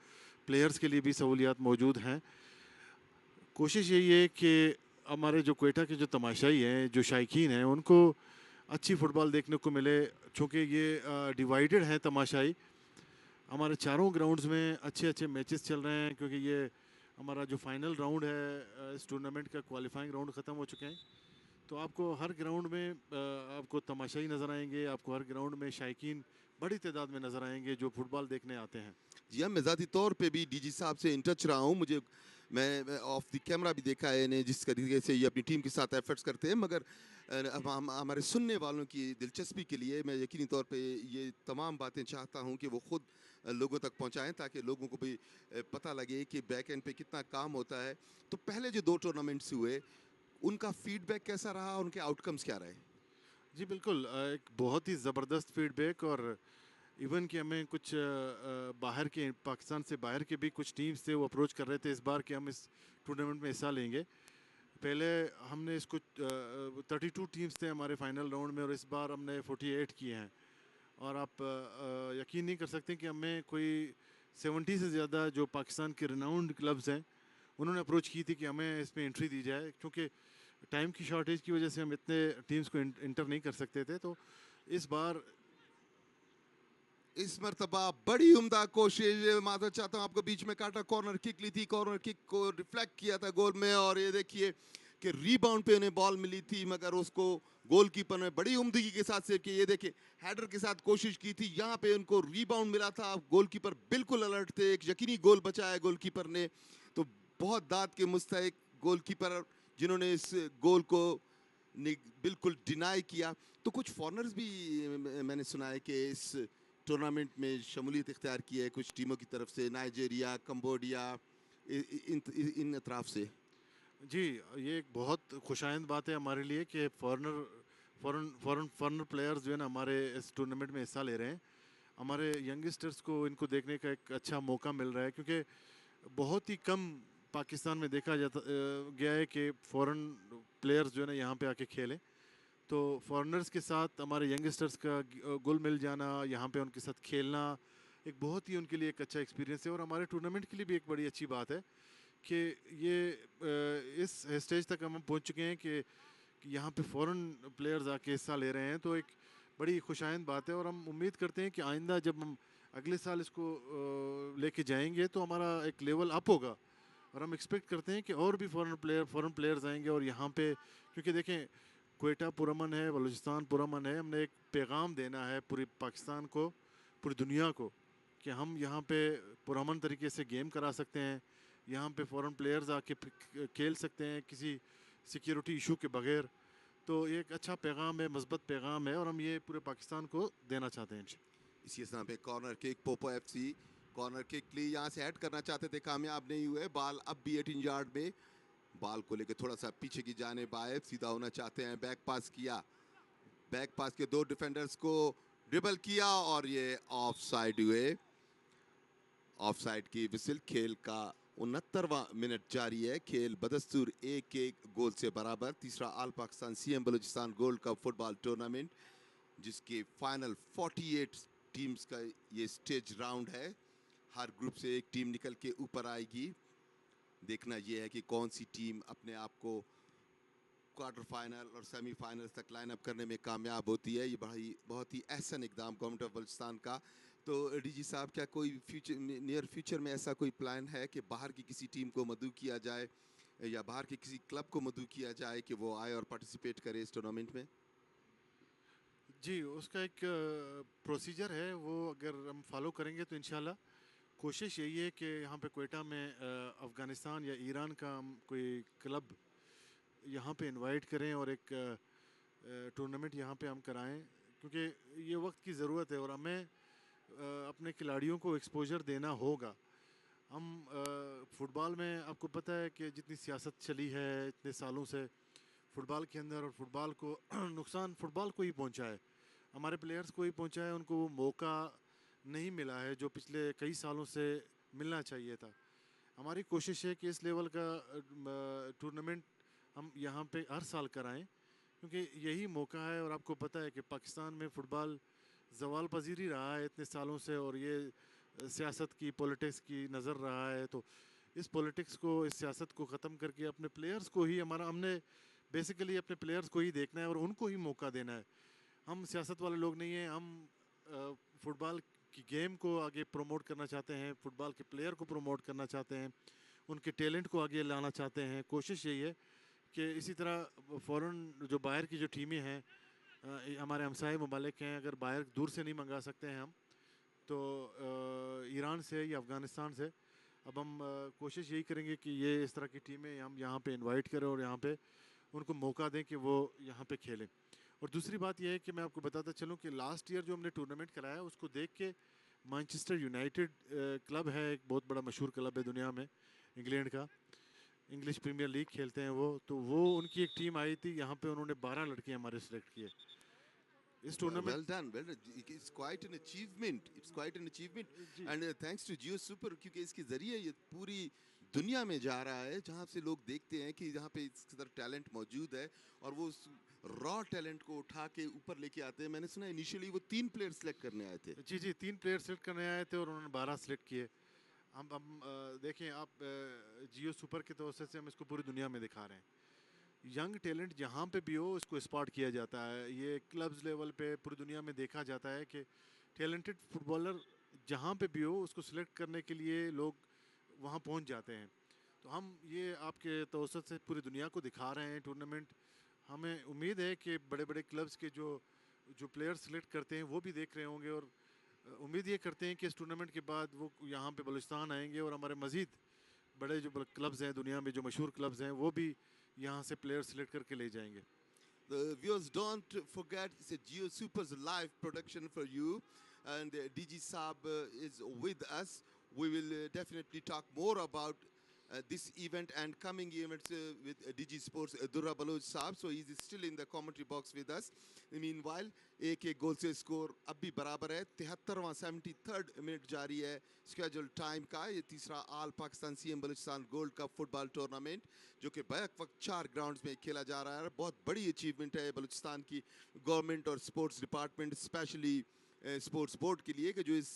प्लेयर्स के लिए भी सहूलियात मौजूद हैं। कोशिश यही है कि हमारे जो क्वेटा के जो तमाशाई हैं, जो शायकीन हैं, उनको अच्छी फ़ुटबॉल देखने को मिले। चूँकि ये डिवाइडेड हैं तमाशाई, हमारे चारों ग्राउंड्स में अच्छे अच्छे मैचेस चल रहे हैं, क्योंकि ये हमारा जो फाइनल राउंड है इस टूर्नामेंट का, क्वालिफाइंग राउंड ख़त्म हो चुके हैं। तो आपको हर ग्राउंड में आपको तमाशाई नज़र आएंगे, आपको हर ग्राउंड में शायकीन बड़ी तादाद में नज़र आएंगे जो फुटबॉल देखने आते हैं। जी हाँ, मैं ज़ाती तौर पे भी डीजी साहब से इन टच रहा हूँ। मैं ऑफ द कैमरा भी देखा है इन्हें, जिस तरीके से ये अपनी टीम के साथ एफर्ट्स करते हैं। मगर अब हमारे सुनने वालों की दिलचस्पी के लिए मैं यकीनी तौर पे ये तमाम बातें चाहता हूँ कि वो खुद लोगों तक पहुँचाएँ, ताकि लोगों को भी पता लगे कि बैक एंड पे कितना काम होता है। तो पहले जो 2 टूर्नामेंट्स हुए, उनका फीडबैक कैसा रहा, उनके आउटकम्स क्या रहे? जी बिल्कुल, एक बहुत ही ज़बरदस्त फीडबैक, और इवन कि हमें कुछ बाहर के, पाकिस्तान से बाहर के भी कुछ टीम्स थे, वो अप्रोच कर रहे थे इस बार कि हम इस टूर्नामेंट में हिस्सा लेंगे। पहले हमने इसको 32 टीम्स थे हमारे फाइनल राउंड में, और इस बार हमने 48 किए हैं। और आप यकीन नहीं कर सकते कि हमें कोई 70 से ज़्यादा जो पाकिस्तान के रिनाउंड क्लब्स हैं, उन्होंने अप्रोच की थी कि हमें इसमें एंट्री दी जाए। क्योंकि टाइम की शॉर्टेज की वजह से हम इतने टीम्स को इंटर नहीं कर सकते थे। तो इस बार इस मरतबा बड़ी उम्दा कोशिश, माधव चाहता हूँ आपको बीच में काटा, कॉर्नर किक ली थी, कॉर्नर किक को रिफ्लेक्ट किया था गोल में, और ये देखिए कि रीबाउंड पे उन्हें बॉल मिली थी, मगर उसको गोलकीपर ने बड़ी उम्दगी के साथ सेव किया। ये देखिए, हेडर के साथ कोशिश की थी, यहाँ पे उनको रीबाउंड मिला था। गोलकीपर बिल्कुल अलर्ट थे, एक यकीनी गोल बचाया गोलकीपर ने। तो बहुत दाद के मुस्तहिक गोलकीपर जिन्होंने इस गोल को बिल्कुल डिनाई किया। तो कुछ फॉरनर्स भी मैंने सुना है कि इस टूर्नामेंट में शमूलियत इख्तियार की है कुछ टीमों की तरफ से, नाइजीरिया, कंबोडिया, इन अतराफ से। जी, ये एक बहुत खुशाइंद बात है हमारे लिए कि फॉरेन प्लेयर्स जो है ना हमारे इस टूर्नामेंट में हिस्सा ले रहे हैं। हमारे यंगस्टर्स को इनको देखने का एक अच्छा मौका मिल रहा है, क्योंकि बहुत ही कम पाकिस्तान में देखा जाता गया है कि फ़ॉरेन प्लेयर्स जो है ना यहाँ पे आके खेलें, तो फॉरेनर्स के साथ हमारे यंगस्टर्स का घुल मिल जाना, यहाँ पे उनके साथ खेलना एक बहुत ही उनके लिए एक अच्छा एक्सपीरियंस है। और हमारे टूर्नामेंट के लिए भी एक बड़ी अच्छी बात है कि ये इस स्टेज तक हम पहुँच चुके हैं कि यहाँ पे फ़ॉरेन प्लेयर्स आके हिस्सा ले रहे हैं, तो एक बड़ी खुशाइंद बात है। और हम उम्मीद करते हैं कि आइंदा जब हम अगले साल इसको लेके जाएंगे तो हमारा एक लेवल अप होगा, और हम एक्सपेक्ट करते हैं कि और भी फ़ॉरेन प्लेयर्स आएंगे और यहाँ पे, क्योंकि देखें क्वेटा पुरअमन है, बलूचिस्तान पुरअमन है, हमने एक पैगाम देना है पूरी पाकिस्तान को, पूरी दुनिया को, कि हम यहाँ पे पुरअमन तरीके से गेम करा सकते हैं, यहाँ पे फ़ॉरेन प्लेयर्स आके खेल सकते हैं किसी सिक्योरिटी इशू के बगैर। तो ये एक अच्छा पैगाम है, मस्बत पैगाम है, और हम ये पूरे पाकिस्तान को देना चाहते हैं। इसी स्थान पे corner kick, Poopó FC corner kick लिए यहाँ से हेड करना चाहते थे, कामयाब नहीं हुए। बाल अब भी 18 यार्ड में, बाल को लेकर थोड़ा सा पीछे की जाने आए, सीधा होना चाहते हैं। बैक पास किया, बैक पास के दो डिफेंडर्स को ड्रिबल किया और ये ऑफ साइड हुए। ऑफ साइड की विसिल। खेल का 69वां मिनट जारी है। खेल बदस्तूर 1-1 गोल से बराबर। तीसरा all Pakistan CM Balochistan gold cup football tournament, जिसके फाइनल 48 टीम्स का ये स्टेज राउंड है। हर ग्रुप से एक टीम निकल के ऊपर आएगी। देखना यह है कि कौन सी टीम अपने आप को क्वार्टर फाइनल और सेमीफाइनल तक लाइन अप करने में कामयाब होती है। ये बहुत ही अहसन इकदाम गवर्नमेंट ऑफ बलूचिस्तान का। तो डीजी साहब, क्या कोई नियर फ्यूचर में ऐसा कोई प्लान है कि बाहर की किसी टीम को मदऊ किया जाए या बाहर के किसी क्लब को मदऊ किया जाए कि वो आए और पार्टिसिपेट करे इस टूर्नामेंट में? जी, उसका एक प्रोसीजर है, वो अगर हम फॉलो करेंगे तो इंशाल्लाह कोशिश यही है कि यहाँ पे क्वेटा में अफ़गानिस्तान या ईरान का हम कोई क्लब यहाँ पे इनवाइट करें और एक टूर्नामेंट यहाँ पे हम कराएं, क्योंकि ये वक्त की ज़रूरत है और हमें अपने खिलाड़ियों को एक्सपोजर देना होगा। हम फ़ुटबॉल में आपको पता है कि जितनी सियासत चली है इतने सालों से फ़ुटबॉल के अंदर, और फ़ुटबॉल को नुकसान फ़ुटबॉल को ही पहुंचा है, हमारे प्लेयर्स को ही पहुंचा है। उनको वो मौका नहीं मिला है जो पिछले कई सालों से मिलना चाहिए था। हमारी कोशिश है कि इस लेवल का टूर्नामेंट हम यहाँ पे हर साल कराएं, क्योंकि यही मौका है। और आपको पता है कि पाकिस्तान में फ़ुटबॉल ज़वाल पजीर ही रहा है इतने सालों से, और ये सियासत की, पॉलिटिक्स की नज़र रहा है। तो इस पॉलिटिक्स को, इस सियासत को ख़त्म करके अपने प्लेयर्स को ही, हमने बेसिकली अपने प्लेयर्स को ही देखना है और उनको ही मौका देना है। हम सियासत वाले लोग नहीं हैं। हम फ़ुटबॉल की गेम को आगे प्रमोट करना चाहते हैं, फ़ुटबॉल के प्लेयर को प्रमोट करना चाहते हैं, उनके टैलेंट को आगे लाना चाहते हैं। कोशिश यही है कि इसी तरह फ़ॉरेन जो बाहर की जो टीमें हैं, हमारे हमसाए ममालिक हैं, अगर बाहर दूर से नहीं मंगा सकते हैं हम, तो ईरान से या अफ़गानिस्तान से, अब हम कोशिश यही करेंगे कि ये इस तरह की टीमें हम यहाँ पे इनवाइट करें और यहाँ पे उनको मौका दें कि वो यहाँ पे खेलें। और दूसरी बात यह है कि मैं आपको बताता चलूँ कि लास्ट ईयर जो हमने टूर्नामेंट कराया उसको देख के मैनचेस्टर यूनाइटेड क्लब है, एक बहुत बड़ा मशहूर क्लब है दुनिया में, इंग्लैंड का, इंग्लिश प्रीमियर लीग खेलते हैं वो, तो वो उनकी एक टीम आई थी यहाँ पे, उन्होंने 12 लड़के हमारे सेलेक्ट किए इस tournament. Well done, well done. It's quite an achievement. It's quite an achievement. And thanks to Jio Super, क्योंकि इसके ज़रिए ये पूरी दुनिया में जा रहा है, जहाँ से लोग देखते हैं कि जहाँ पे इस तरह टैलेंट मौजूद है और वो उस रॉ टैलेंट को उठा के ऊपर लेके आते हैं। मैंने सुना इनिशियली वो 3 प्लेयर सेलेक्ट करने आए थे। जी जी, 3 प्लेयर सेलेक्ट करने आए थे और उन्होंने 12 सेलेक्ट किए। हम देखें, आप जियो सुपर के तवज्जो से हम इसको पूरी दुनिया में दिखा रहे हैं। यंग टैलेंट जहाँ पे भी हो उसको स्पॉट किया जाता है। ये क्लब्स लेवल पे पूरी दुनिया में देखा जाता है कि टैलेंटेड फुटबॉलर जहाँ पे भी हो उसको सिलेक्ट करने के लिए लोग वहाँ पहुँच जाते हैं। तो हम ये आपके तवज्जो से पूरी दुनिया को दिखा रहे हैं टूर्नामेंट। हमें उम्मीद है कि बड़े बड़े क्लब्स के जो जो प्लेयर्स सिलेक्ट करते हैं वो भी देख रहे होंगे, और उम्मीद ये करते हैं कि इस टूर्नामेंट के बाद वो यहाँ पे बलूचिस्तान आएंगे और हमारे मज़ीद बड़े जो क्लब्स हैं दुनिया में, जो मशहूर क्लब्स हैं, वो भी यहाँ से प्लेयर सिलेक्ट करके ले जाएंगे। The viewers, don't forget, it's a Geo Super's live production for you, and DG Saab is with us. We will definitely talk more about this event and coming events with DG Sports Durra Baloch Saab. So he's still in the commentary box with us. Meanwhile, एक गोल से score अब भी बराबर है. 73वां 73rd minute जारी है schedule time का. ये तीसरा all Pakistan CM Balochistan gold cup football tournament जो कि बैक वक्त 4 ग्राउंड्स में खेला जा रहा है. बहुत बड़ी अचीवमेंट है बलूचिस्तान की गवर्नमेंट और sports department specially sports board के लिए कि जो इस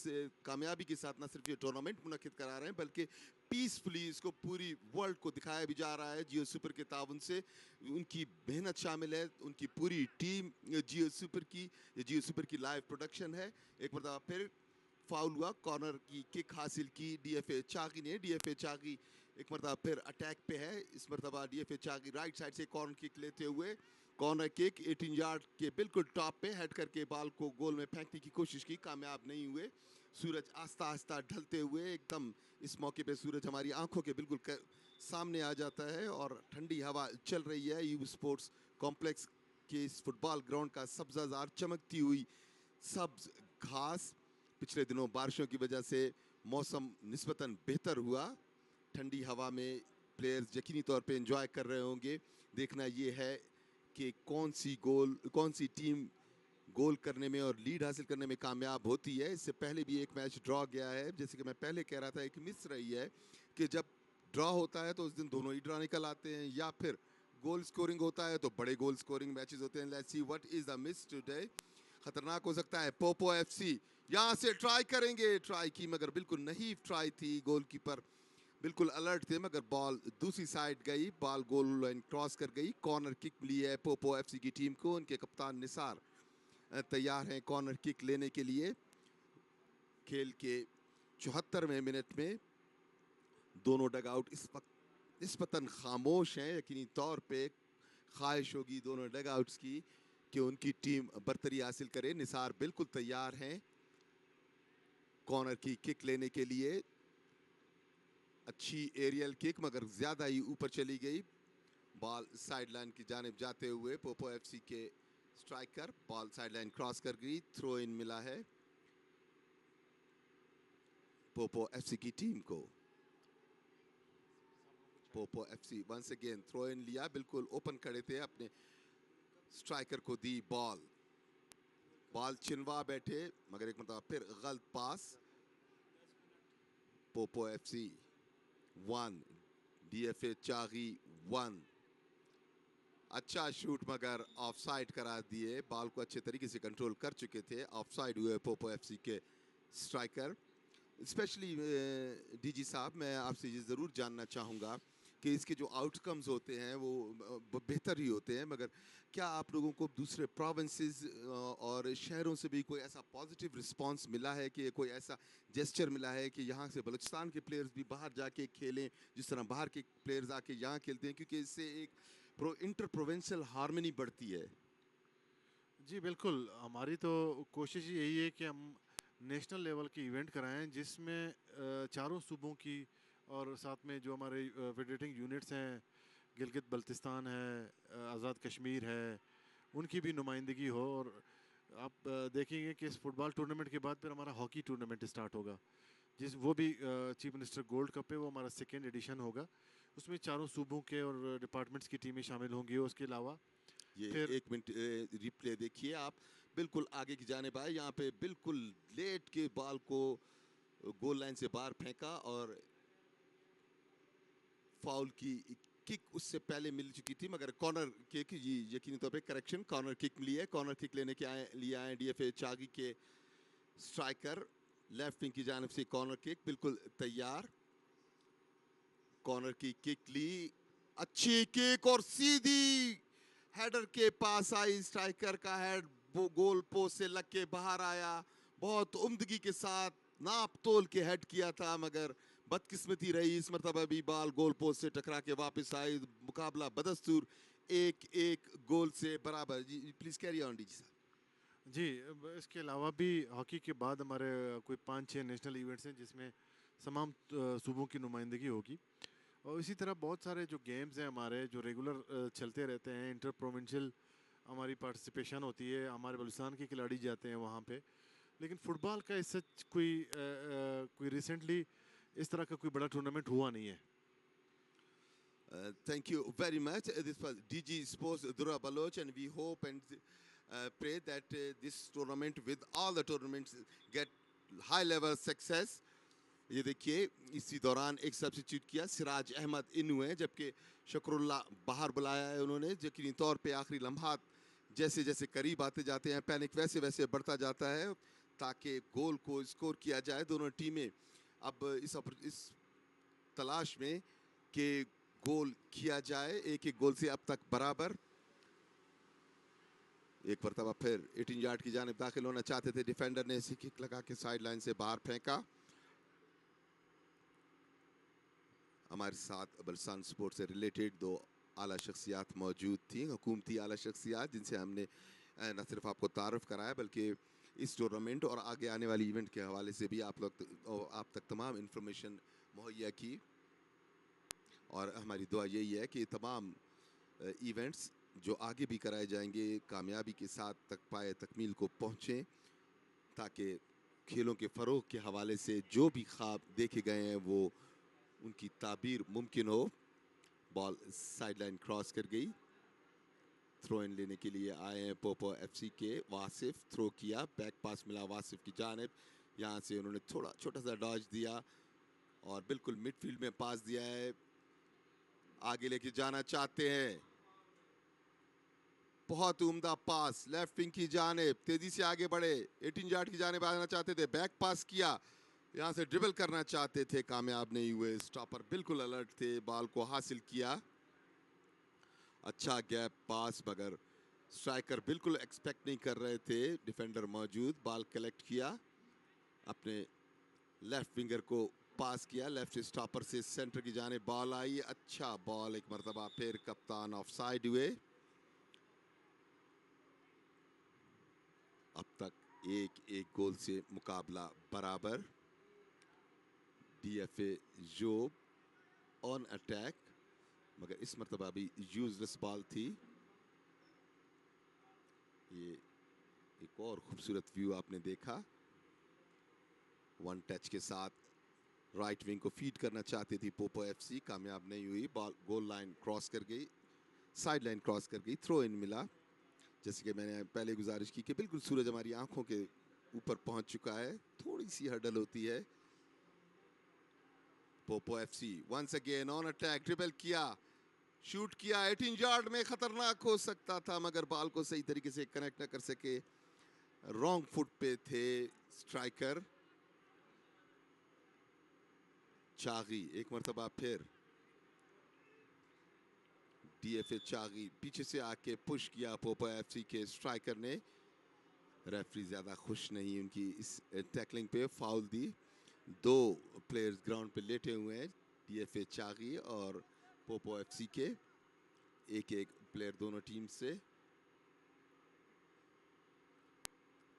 कामयाबी के साथ न सिर्फ ये टूर्नामेंट मुनक्किद करा रहे हैं बल्कि पीसफुली इसको पूरी वर्ल्ड को दिखाया भी जा रहा है जियो सुपर के ताउन से. उनकी मेहनत शामिल है, उनकी पूरी टीम जियो सुपर की लाइव प्रोडक्शन है. एक मरतबा फिर फाउल हुआ, कॉर्नर की किक हासिल की DFA चागी ने. DFA चागी एक मरतबा फिर अटैक पे है. इस मरतबा DFA चागी राइट साइड से कॉर्नर किक लेते हुए कॉर्नर किक 18 यार्ड के बिल्कुल टॉप पे हेड करके बॉल को गोल में फेंकने की कोशिश की, कामयाब नहीं हुए. सूरज आस्ता आस्ता ढलते हुए एकदम इस मौके पे सूरज हमारी आंखों के बिल्कुल सामने आ जाता है और ठंडी हवा चल रही है. यू स्पोर्ट्स कॉम्प्लेक्स के इस फुटबॉल ग्राउंड का सब्जाजार चमकती हुई सब्ज घास. पिछले दिनों बारिशों की वजह से मौसम निस्बतन बेहतर हुआ. ठंडी हवा में प्लेयर्स यकीनी तौर पे एंजॉय कर रहे होंगे. देखना ये है कि कौन सी टीम गोल करने में और लीड हासिल करने में कामयाब होती है. इससे पहले भी एक मैच ड्रॉ गया है. जैसे कि मैं पहले कह रहा था, एक मिस रही है कि जब ड्रॉ होता है तो उस दिन दोनों ही ड्रॉ निकल आते हैं, या फिर गोल स्कोरिंग होता है तो बड़े गोल स्कोरिंग मैचेस होते हैं. Let's see what is the miss today. खतरनाक हो सकता है. पोपो FC यहाँ से ट्राई करेंगे, ट्राई की मगर बिल्कुल नहीं ट्राई थी. गोलकीपर बिल्कुल अलर्ट थे मगर बॉल दूसरी साइड गई, बॉल गोल लाइन क्रॉस कर गई. कॉर्नर किक मिली है पोपो FC की टीम को. उनके कप्तान निसार तैयार हैं कॉर्नर किक लेने के लिए. खेल के 74वें मिनट में दोनों डगआउट इस वक्त निस्बतन खामोश हैं. यकीनी तौर पे ख्वाहिश होगी दोनों डगआउट्स की कि उनकी टीम बरतरी हासिल करे. निसार बिल्कुल तैयार हैं कॉर्नर की किक लेने के लिए. अच्छी एरियल किक मगर ज्यादा ही ऊपर चली गई. बॉल साइडलाइन की जानिब जाते हुए पोपो FC के स्ट्राइकर बॉल साइडलाइन क्रॉस कर गई. थ्रो इन मिला है पोपो FC की टीम को. Popo FC once again throw in लिया, बिल्कुल ओपन खड़े थे, अपने स्ट्राइकर को दी बॉल चिनवा बैठे मगर एक मतलब फिर गलत पास. पोपो FC 1 DFA चागी 1. अच्छा शूट मगर ऑफसाइड करा दिए. बॉल को अच्छे तरीके से कंट्रोल कर चुके थे. ऑफसाइड हुए पोपो FC के स्ट्राइकर. स्पेशली DG साहब, मैं आपसे ये ज़रूर जानना चाहूँगा कि इसके जो आउटकम्स होते हैं वो बेहतर ही होते हैं, मगर क्या आप लोगों को दूसरे प्रोविंसेस और शहरों से भी कोई ऐसा पॉजिटिव रिस्पांस मिला है कि कोई ऐसा जेस्चर मिला है कि यहाँ से बलूचिस्तान के प्लेयर्स भी बाहर जाके खेलें जिस तरह बाहर के प्लेयर्स आके यहाँ खेलते हैं, क्योंकि इससे एक इंटर प्रोविंशियल हार्मनी बढ़ती है? जी बिल्कुल, हमारी तो कोशिश यही है कि हम नेशनल लेवल की इवेंट कराएं जिसमें चारों सूबों की और साथ में जो हमारे फेडरेटिंग यूनिट्स हैं, गिलगित बल्तिस्तान है, आज़ाद कश्मीर है, उनकी भी नुमाइंदगी हो. और आप देखेंगे कि इस फुटबॉल टूर्नामेंट के बाद फिर हमारा हॉकी टूर्नामेंट स्टार्ट होगा, वो भी चीफ मिनिस्टर गोल्ड कप है, वो हमारा 2nd एडिशन होगा. उसमें चारों सूबों के और डिपार्टमेंट्स की टीमें शामिल होंगी. उसके अलावा ये फिर 1 मिनट रिप्ले देखिए आप, बिल्कुल आगे की जाने पाए. यहाँ पे बिल्कुल लेट के बॉल को गोल लाइन से बाहर फेंका और फाउल की किक उससे पहले मिल चुकी थी, मगर कॉर्नर किक, जी यकीनी तौर पे करेक्शन, कॉर्नर किक मिली है. कॉर्नर किक लेने के लिए आए DFA चागी के स्ट्राइकर. लेफ्ट विंग की जानिब से कॉर्नर किक बिल्कुल तैयार. कॉर्नर की किक ली, अच्छी किक और सीधी हेडर के पास आई. स्ट्राइकर का हेड वो गोल पोस्ट से लग के बाहर आया. बहुत उम्दगी के साथ नाप तोल के हेड किया था मगर बदकिस्मती रही. इस मरतबा भी बॉल गोल पोस्ट से टकरा के वापस आई. मुकाबला बदस्तूर 1-1 गोल से बराबर. जी प्लीज कैरी ऑन DG साहब. जी, इसके अलावा भी हॉकी के बाद हमारे कोई 5-6 नेशनल इवेंट्स हैं जिसमें तमाम सूबों की नुमाइंदगी होगी. और इसी तरह बहुत सारे जो गेम्स हैं हमारे जो रेगुलर चलते रहते हैं. इंटर प्रोविंशियल हमारी पार्टिसिपेशन होती है, हमारे बलूचिस्तान के खिलाड़ी जाते हैं वहाँ पे. लेकिन फ़ुटबॉल का इससे कोई रिसेंटली इस तरह का कोई बड़ा टूर्नामेंट हुआ नहीं है. Thank you very much. This was DG Sports Dura Baloch, and we hope and pray that this tournament, with all the tournaments, get high level success. ये देखिए इसी दौरान एक सब्स्टिट्यूट किया सिराज अहमद इनू है, जबकि शकरुल्ला बाहर बुलाया है उन्होंने। यकीनी तौर पे आखिरी लम्हात जैसे जैसे करीब आते जाते हैं, पैनिक वैसे वैसे बढ़ता जाता है ताकि गोल को स्कोर किया जाए। दोनों टीमें अब इस तलाश में कि गोल किया जाए, एक एक गोल से अब तक बराबर। एक मरतबा फिर 18 यार्ड की जानिब दाखिल होना चाहते थे, डिफेंडर ने इसी किक लगा के साइड लाइन से बाहर फेंका। हमारे साथ बलुचिस्तान स्पोर्ट्स से रिलेटेड दो आला शख्सियात मौजूद थी, हुकूमती आला शख्सियात, जिनसे हमने न सिर्फ आपको तारुफ कराया बल्कि इस टूर्नामेंट और आगे आने वाली इवेंट के हवाले से भी आप तक तमाम इंफॉर्मेशन मुहैया की। और हमारी दुआ यही है कि तमाम इवेंट्स जो आगे भी कराए जाएंगे कामयाबी के साथ तक पाए तकमील को पहुँचें, ताकि खेलों के फ़रोग के हवाले से जो भी ख्वाब देखे गए हैं वो उनकी ताबीर मुमकिन हो। बॉल साइड लाइन क्रॉस कर गई, थ्रो इन लेने के लिए आए हैं पोपो एफसी के वासिफ। थ्रो किया, बैक पास मिला वासिफ की जानिब, यहाँ से उन्होंने थोड़ा छोटा सा डॉज दिया और बिल्कुल मिडफील्ड में पास दिया है। आगे लेके जाना चाहते हैं, बहुत उम्दा पास लेफ्ट विंग की जानिब, तेजी से आगे बढ़े, 18 यार्ड की जानिब आना चाहते थे, बैक पास किया, यहाँ से ड्रिबल करना चाहते थे, कामयाब नहीं हुए। स्टॉपर बिल्कुल अलर्ट थे, बॉल को हासिल किया। अच्छा गैप पास, मगर स्ट्राइकर बिल्कुल एक्सपेक्ट नहीं कर रहे थे, डिफेंडर मौजूद। बॉल कलेक्ट किया, अपने लेफ्ट विंगर को पास किया, लेफ्ट स्टॉपर से सेंटर की जानिब बॉल आई। अच्छा बॉल, एक मरतबा फिर कप्तान ऑफ साइड हुए। अब तक एक एक गोल से मुकाबला बराबर। डीएफए जोब ऑन अटैक, मगर इस मरतबा भी यूजलेस बॉल थी। ये एक और खूबसूरत व्यू आपने देखा, वन टच के साथ राइट विंग को फीड करना चाहती थी पोपो एफसी, कामयाब नहीं हुई। बॉल गोल लाइन क्रॉस कर गई, साइड लाइन क्रॉस कर गई, थ्रो इन मिला। जैसे कि मैंने पहले गुजारिश की कि बिल्कुल सूरज हमारी आंखों के ऊपर पहुंच चुका है, थोड़ी सी हर्डल होती है। Popo FC once again on attack, dribble किया, शूट किया, 18 यार्ड में खतरनाक हो सकता था मगर बॉल को सही तरीके से कनेक्ट न कर सके, रॉन्ग फुट पे थे स्ट्राइकर। चागी एक मरतबा फिर, डीएफए चागी पीछे से आके पुश किया पोपो एफसी के स्ट्राइकर ने। रेफरी ज्यादा खुश नहीं उनकी इस टैकलिंग पे, फाउल दी। दो प्लेयर्स ग्राउंड पे लेटे हुए हैं, डीएफए चागी और पोपो एफसी के, एक एक प्लेयर दोनों टीम से।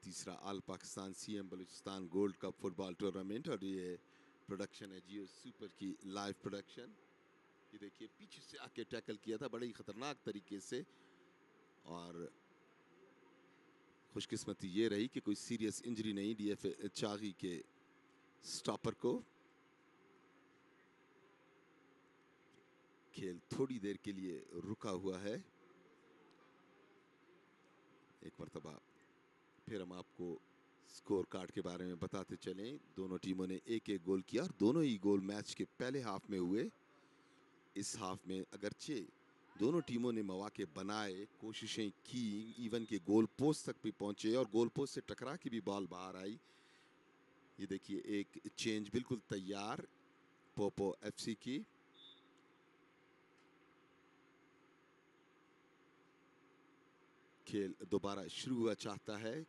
तीसरा all Pakistan CM Balochistan gold cup football tournament, और ये प्रोडक्शन है जियो सुपर की लाइव प्रोडक्शन। ये देखिए पीछे से आके टैकल किया था बड़ी खतरनाक तरीके से, और खुशकिस्मती ये रही कि कोई सीरियस इंजरी नहीं डीएफए चागी के स्टॉपर को। खेल थोड़ी देर के लिए रुका हुआ है। एक मरतबा फिर हम आपको स्कोर कार्ड के बारे में बताते चलें। दोनों टीमों ने एक एक गोल किया और दोनों ही गोल मैच के पहले हाफ में हुए। इस हाफ में अगरचे दोनों टीमों ने मौके बनाए, कोशिशें की, इवन के गोल पोस्ट तक भी पहुंचे और गोल पोस्ट से टकरा के भी बॉल बाहर आई। ये देखिए एक चेंज बिल्कुल तैयार पोपो एफसी की। खेल दोबारा शुरू हुआ चाहता है।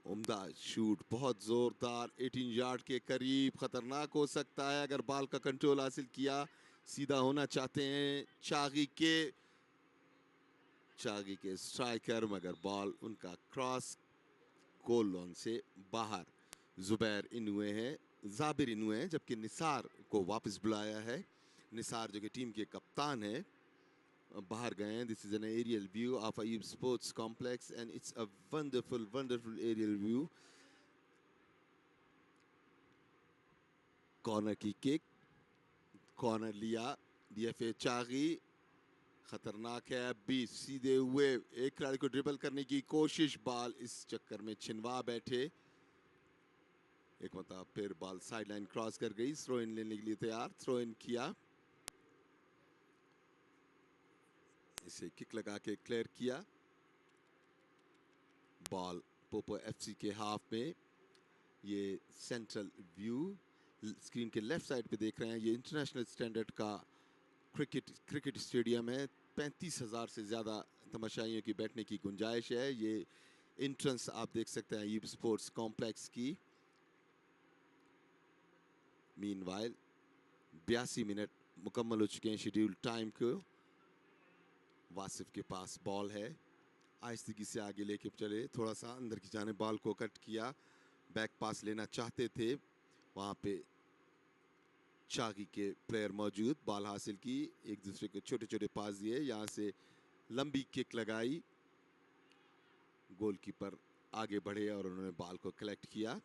उम्दा शूट, बहुत जोरदार, 18 यार्ड के करीब, खतरनाक हो सकता है अगर बॉल का कंट्रोल हासिल किया। सीधा होना चाहते हैं चागी के स्ट्राइकर, मगर बॉल उनका क्रॉस गोल लाइन से बाहर। जुबैर इनुए हैं, जाबिर इनुए हैं, जबकि निसार को वापस बुलाया है। निसार जो कि टीम के कप्तान है बाहर गए हैं। This is an aerial view of Ayub sports complex and it's a wonderful aerial view. Corner की किक, कॉर्नर लिया डीएफए चागी, खतरनाक है। अब भी सीधे हुए एक खिलाड़ी को ड्रिबल करने की कोशिश, बॉल इस चक्कर में छिनवा बैठे। एक मतलब फिर बॉल साइड लाइन क्रॉस कर गई, थ्रो इन लेने के लिए तैयार, थ्रो इन किया, इसे किक लगा के क्लियर किया। बॉल पोपो एफसी के हाफ में। ये सेंट्रल व्यू स्क्रीन के लेफ्ट साइड पे देख रहे हैं, ये इंटरनेशनल स्टैंडर्ड का क्रिकेट स्टेडियम है। 35,000 से ज़्यादा तमाशाइयों की बैठने की गुंजाइश है। ये एंट्रेंस आप देख सकते हैं यूब स्पोर्ट्स कॉम्प्लेक्स की। मीनवाइल 82 मिनट मुकम्मल हो चुके हैं शेड्यूल टाइम को। वासिफ के पास बॉल है, आहिस्ती से आगे लेके चले, थोड़ा सा अंदर की जाने बॉल को कट किया, बैक पास लेना चाहते थे, वहाँ पे चागी के प्लेयर मौजूद, बॉल हासिल की, एक दूसरे को छोटे छोटे पास दिए, यहाँ से लंबी किक लगाई, गोलकीपर आगे बढ़े और उन्होंने बॉल को कलेक्ट किया।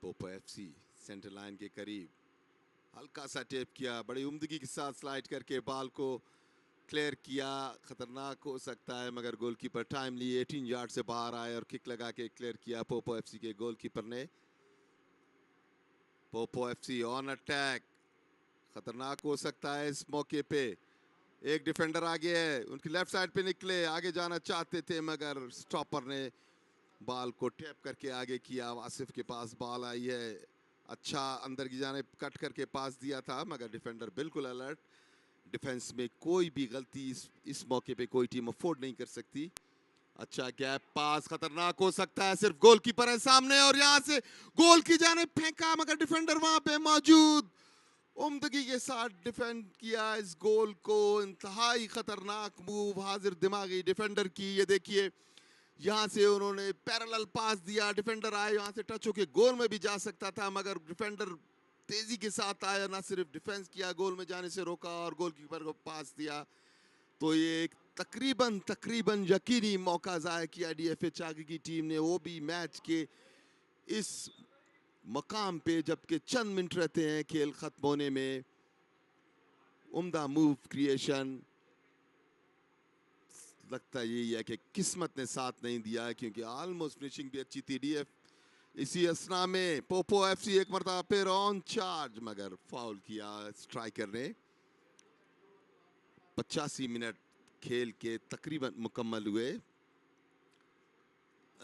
पोपो एफसी सेंटर लाइन के करीब हल्का सा टेप किया, बड़ी उम्दगी के साथ स्लाइड करके बॉल को क्लियर किया। खतरनाक हो सकता है मगर गोलकीपर टाइमली 18 यार्ड से बाहर आए और किक लगा के क्लियर किया पोपो एफसी के गोलकीपर ने। पोपो एफसी ऑन अटैक, खतरनाक हो सकता है इस मौके पे। एक डिफेंडर आगे है, उनकी लेफ्ट साइड पे निकले, आगे जाना चाहते थे मगर स्टॉपर ने बॉल को टैप करके आगे किया। वासिफ के पास बॉल आई है, अच्छा अंदर की जाने कट करके पास दिया था मगर डिफेंडर बिल्कुल अलर्ट। डिफेंस में कोई भी गलती इस मौके पे कोई टीम अफोर्ड नहीं कर सकती। अच्छा गैप पास, खतरनाक हो सकता है, सिर्फ गोलकीपर है सामने और यहां से गोल की जाने फेंका मगर डिफेंडर वहां पे मौजूद, उम्दगी के साथ डिफेंड किया इस गोल को। इंतहाई खतरनाक मूव हाजिर दिमागी डिफेंडर की। ये देखिए यहाँ से उन्होंने पैरेलल पास दिया, डिफेंडर आए, यहाँ से टच होके गोल में भी जा सकता था मगर डिफेंडर तेजी के साथ आया, ना सिर्फ डिफेंस किया, गोल में जाने से रोका और गोलकीपर को पास दिया। तो ये एक तकरीबन यकीनी मौका ज़ाया किया डीएफए चागी की टीम ने, वो भी मैच के इस मकाम पे जबकि चंद मिनट रहते हैं खेल खत्म होने में। उम्दा मूव क्रिएशन, लगता यही है कि किस्मत ने साथ नहीं दिया क्योंकि ऑलमोस्ट फिनिशिंग भी अच्छी थी डीएफ। इसी असना में पोपो एफसी एक मरतबा फिर ऑन चार्ज मगर फाउल किया स्ट्राइकर ने। 85 मिनट खेल के तकरीबन मुकम्मल हुए।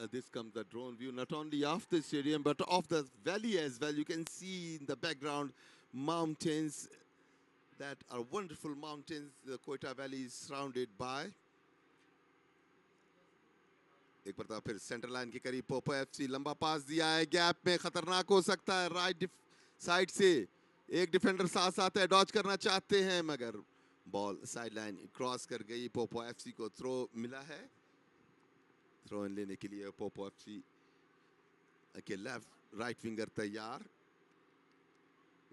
This comes the drone view not only of the stadium but of the valley as well. You can see in the background mountains that are wonderful mountains. The Quetta Valley is surrounded by. एक बार फिर centre line के करीब Poopó FC, लंबा पास दिया है, gap में खतरनाक हो सकता है, राइट साइड से एक डिफेंडर साथ साथ है, डॉज करना चाहते हैं मगर बॉल साइड लाइन क्रॉस कर गई। पोपो एफसी को थ्रो मिला है, थ्रो इन लेने के लिए पोपो एफसी के लेफ्ट राइट विंगर तैयार।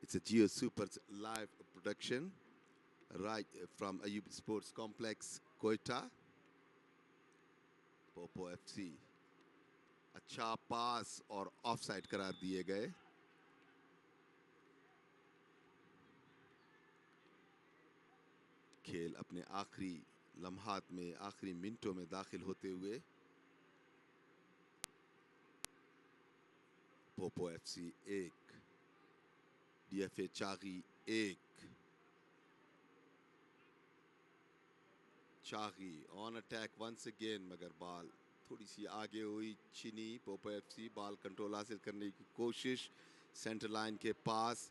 It's a Jio super live production right from Ayub sports complex Quetta. Poopó FC अच्छा पास और ऑफसाइड करार दिए गए। खेल अपने आखिरी लम्हात में, आखिरी मिनटों में दाखिल होते हुए Popo FC 1 DFA Chagai 1। Chagai on attack once again मगर बॉल थोड़ी सी आगे हुई, चीनी पोपो एफसी बॉल कंट्रोल हासिल करने की कोशिश सेंटर लाइन के पास,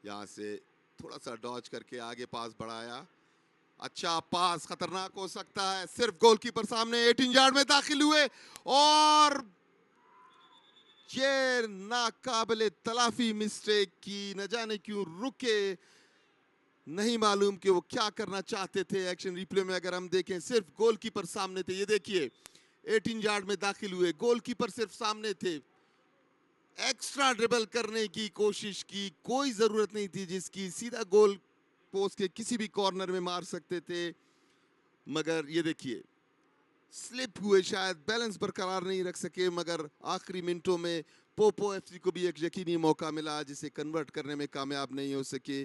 यहाँ से थोड़ा सा डॉज करके आगे पास बढ़ाया। अच्छा पास, खतरनाक हो सकता है, सिर्फ गोलकीपर सामने 18 यार्ड में दाखिल हुए और ये नाकाबिले तलाफी मिस्टेक की, न जाने क्यों रुके, नहीं मालूम कि वो क्या करना चाहते थे। एक्शन रिप्ले में अगर हम देखें सिर्फ गोलकीपर सामने थे, ये देखिए 18 यार्ड में दाखिल हुए, गोलकीपर सिर्फ सामने थे, एक्स्ट्रा ड्रिबल करने की कोशिश की, कोई जरूरत नहीं थी जिसकी, सीधा गोल पोस्ट के किसी भी कॉर्नर में मार सकते थे मगर ये देखिए स्लिप हुए, शायद बैलेंस बरकरार नहीं रख सके, मगर आखिरी मिनटों में पोपो एफसी को भी एक यकीनी मौका मिला जिसे कन्वर्ट करने में कामयाब नहीं हो सके।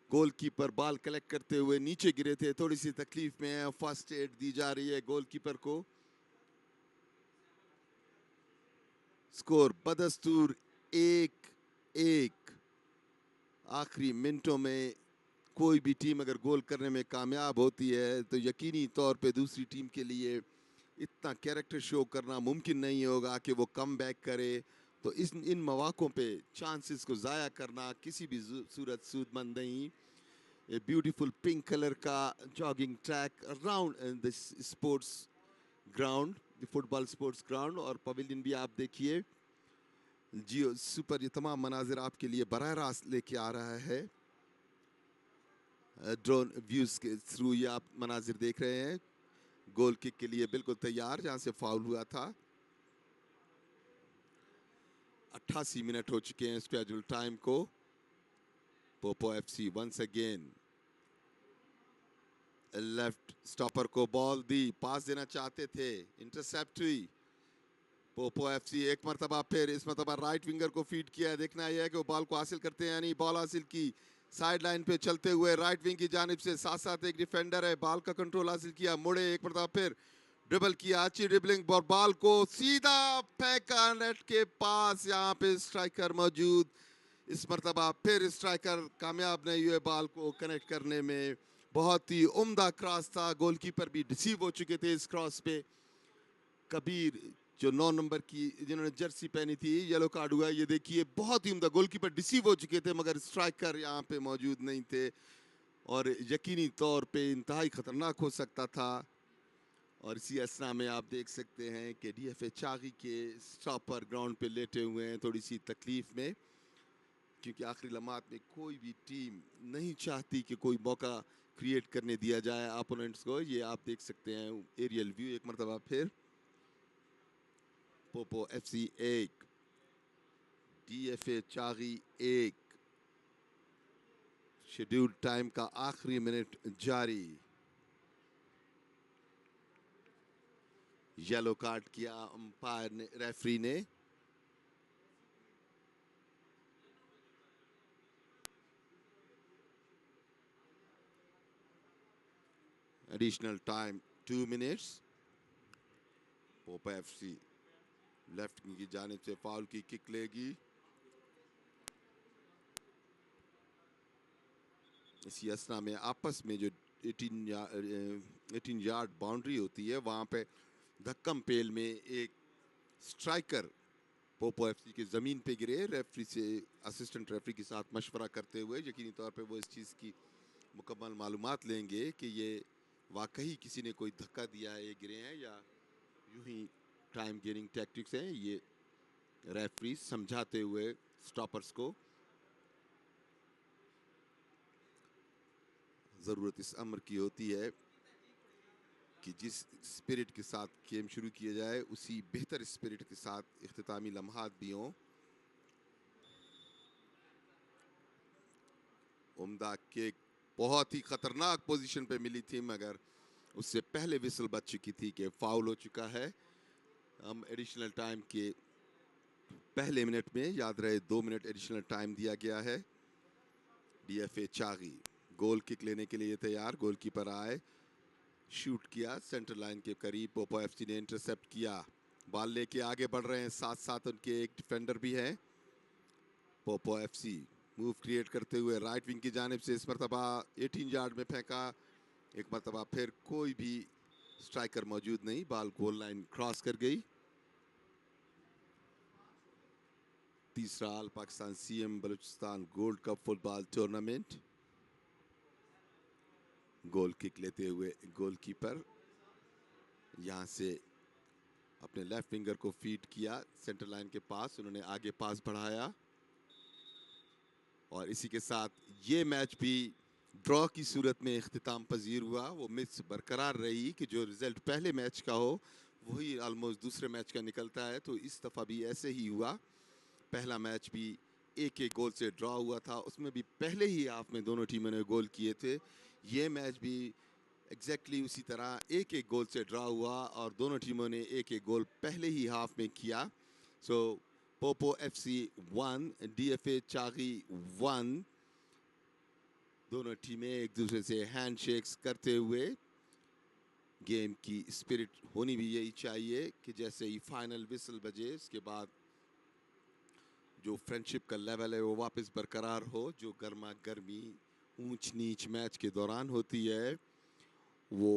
गोलकीपर बॉल कलेक्ट करते हुए नीचे गिरे थे, थोड़ी सी तकलीफ में है, फर्स्ट एड दी जा रही है गोलकीपर को। स्कोर बदस्तूर 1-1। आखिरी मिनटों में कोई भी टीम अगर गोल करने में कामयाब होती है तो यकीनी तौर पे दूसरी टीम के लिए इतना कैरेक्टर शो करना मुमकिन नहीं होगा कि वो कम बैक करे। तो इन मौक़ों पे चांसेस को ज़ाया करना किसी भी सूरत सूदमंद नहीं। ए ब्यूटीफुल पिंक कलर का jogging track around this sports ground, the football sports ground, और पवेलियन भी आप देखिए जियो सुपर, ये तमाम मनाजिर आपके लिए बराह रास्त लेके आ रहा है। ड्रोन व्यूज के थ्रू ये आप मनाजिर देख रहे हैं। गोल किक के लिए बिल्कुल तैयार, जहां से फाउल हुआ था। 88 मिनट हो चुके हैं स्केड्यूल टाइम को। Popo FC once again left stopper को बॉल दी, पास देना चाहते थे, इंटरसेप्ट हुई। पोपो एफसी एक मरतबा फिर, इस मरतबा राइट विंगर को फीड किया। देखना यह है कि वो बॉल को हासिल करते हैं या नहीं। बॉल हासिल की, साइड लाइन पे चलते हुए राइट विंग की जानिब से, साथ साथ एक डिफेंडर है, बॉल का कंट्रोल हासिल किया, मुड़े एक मरतबा फिर ड्रिबल किया, अच्छी ड्रिबलिंग, बॉल को सीधा फेंका नेट के पास। यहाँ पे स्ट्राइकर मौजूद, इस मरतबा फिर स्ट्राइकर कामयाब नहीं हुए बॉल को कनेक्ट करने में। बहुत ही उम्दा क्रॉस था, गोलकीपर भी डिसीव हो चुके थे इस क्रॉस पे। कबीर जो 9 नंबर की जिन्होंने जर्सी पहनी थी, येलो कार्ड हुआ, ये देखिए बहुत ही उम्दा, गोलकीपर डिसीव हो चुके थे मगर स्ट्राइकर यहाँ पे मौजूद नहीं थे और यकीनी तौर पे इंतहाई खतरनाक हो सकता था। और इसी असना में आप देख सकते हैं कि डीएफए चागी के स्टॉपर ग्राउंड पे लेटे हुए हैं थोड़ी सी तकलीफ में, क्योंकि आखिरी लम्हात में कोई भी टीम नहीं चाहती कि कोई मौका क्रिएट करने दिया जाए अपोनेंट्स को। ये आप देख सकते हैं एरियल व्यू एक मरतबा फिर। Poopó FC 1, DFA Chagai 1। Schedule time का आखिरी मिनट जारी। येलो कार्ड किया अंपायर ने, रेफरी ने। Additional time 2 minutes. Poopó FC left की जानिब से फाउल की किक लेगी। इसी असना में आपस में जो 18 यार्ड बाउंड्री होती है वहां पे धक्कम पेल में एक स्ट्राइकर पोपो एफसी के ज़मीन पे गिरे। रेफरी से, असिस्टेंट रेफरी के साथ मशवरा करते हुए यकीनी तौर पे वो इस चीज़ की मुकम्मल मालूमात लेंगे कि ये वाकई किसी ने कोई धक्का दिया है, ये गिरे हैं, या यूं ही टाइम गेनिंग टैक्टिक्स हैं। ये रेफरी समझाते हुए स्टॉपर्स को। ज़रूरत इस अमर की होती है कि जिस स्पिरिट के साथ गेम शुरू किया जाए उसी बेहतर स्पिरिट के साथ इख्तितामी लम्हात भी हों। उम्दा किक बहुत ही खतरनाक पोजीशन पे मिली थी मगर उससे पहले विसल बज चुकी थी कि फाउल हो चुका है। हम एडिशनल टाइम के पहले मिनट में, याद रहे 2 मिनट एडिशनल टाइम दिया गया है। डीएफए चागी गोल किक लेने के लिए तैयार, गोलकीपर आए, शूट किया सेंटर लाइन के करीब। पोपो एफसी ने इंटरसेप्ट किया, बॉल लेके आगे बढ़ रहे हैं, साथ साथ उनके एक डिफेंडर भी है। पोपो एफसी मूव क्रिएट करते हुए राइट विंग की जानिब से, इस मरतबा 18 यार्ड में फेंका। एक मरतबा फिर कोई भी स्ट्राइकर मौजूद नहीं, बॉल गोल लाइन क्रॉस कर गई। तीसरा all Pakistan CM Balochistan gold cup football tournament. Goal kick लेते हुए गोलकीपर यहां से अपने लेफ्ट विंगर को फीड किया सेंटर लाइन के पास, उन्होंने आगे पास बढ़ाया और इसी के साथ ये मैच भी ड्रॉ की सूरत में इख्तिताम पजीर हुआ। वो मिस बरकरार रही कि जो रिजल्ट पहले मैच का हो वही ऑलमोस्ट दूसरे मैच का निकलता है, तो इस दफ़ा भी ऐसे ही हुआ। पहला मैच भी 1-1 गोल से ड्रॉ हुआ था, उसमें भी पहले ही हाफ में दोनों टीमों ने गोल किए थे। ये मैच भी एग्जैक्टली उसी तरह एक एक गोल से ड्रा हुआ और दोनों टीमों ने एक एक गोल पहले ही हाफ में किया. सो पोपो एफसी 1 डीएफए चागी 1. दोनों टीमें एक दूसरे से हैंडशेक्स करते हुए. गेम की स्पिरिट होनी भी यही चाहिए कि जैसे ही फाइनल विसल बजे उसके बाद जो फ्रेंडशिप का लेवल है वो वापस बरकरार हो. जो गर्मा गर्मी ऊंच नीच मैच के दौरान होती है वो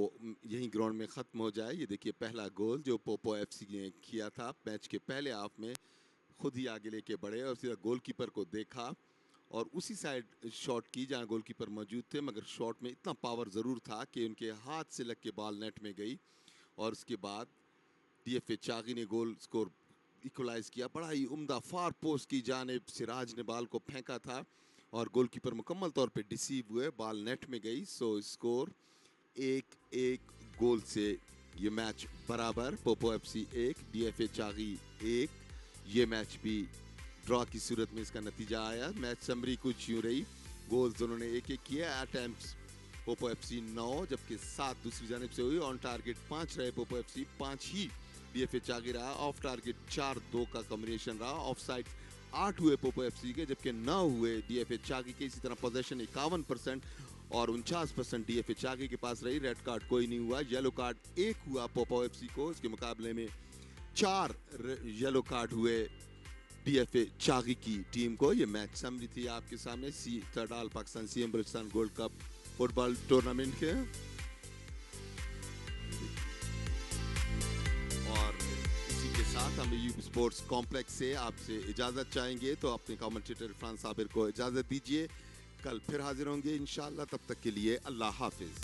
यहीं ग्राउंड में ख़त्म हो जाए. ये देखिए पहला गोल जो पोपो एफसी ने किया था मैच के पहले हाफ में, खुद ही आगे लेके बढ़े और सीधा गोलकीपर को देखा और उसी साइड शॉट की जहां गोलकीपर मौजूद थे, मगर शॉट में इतना पावर ज़रूर था कि उनके हाथ से लग के बॉल नेट में गई और उसके बाद डीएफए चागी ने गोल स्कोर इक्वलाइज किया. बड़ा ही उम्दा फार पोस्ट की जानिब सिराज ने बॉल को फेंका था और गोलकीपर मुकम्मल तौर पे डिसीव हुए, बॉल नेट में गई. सो स्कोर 1-1 गोल से ये मैच बराबर. Poopó FC 1 DFA Chagai 1. ये मैच भी ड्रॉ की सूरत में इसका नतीजा आया. मैच समरी कुछ यूं रही, गोल्स दोनों ने एक एक किए. अटेम्प्ट्स पोपो एफसी 9 जबकि 7 दूसरी जानिब से हुई. ऑन टारगेट 5 रहे पोपो एफसी, 5 ही डीएफए चागी रहा. ऑफ टारगेट 4-2 का कॉम्बिनेशन रहा. ऑफ साइड 8 हुए पोपो एफसी के जबकि 9 हुए डीएफए चागी के. इसी तरह पोजेशन 51% और 49% डीएफए चागी के पास रही. रेड कार्ड कोई नहीं हुआ. येलो कार्ड 1 हुआ पोपो एफसी को, इसके मुकाबले में 4 येलो कार्ड हुए डीएफए चागी की टीम को. ये मैच समरी थी आपके सामने third all Pakistan CM Balochistan gold cup football tournament के. और इसी के साथ हम यूब स्पोर्ट्स कॉम्प्लेक्स से आपसे इजाज़त चाहेंगे, तो अपने कमेंटेटर इरफान साबिर को इजाज़त दीजिए. कल फिर हाजिर होंगे इंशाअल्लाह. तब तक के लिए अल्लाह हाफिज़.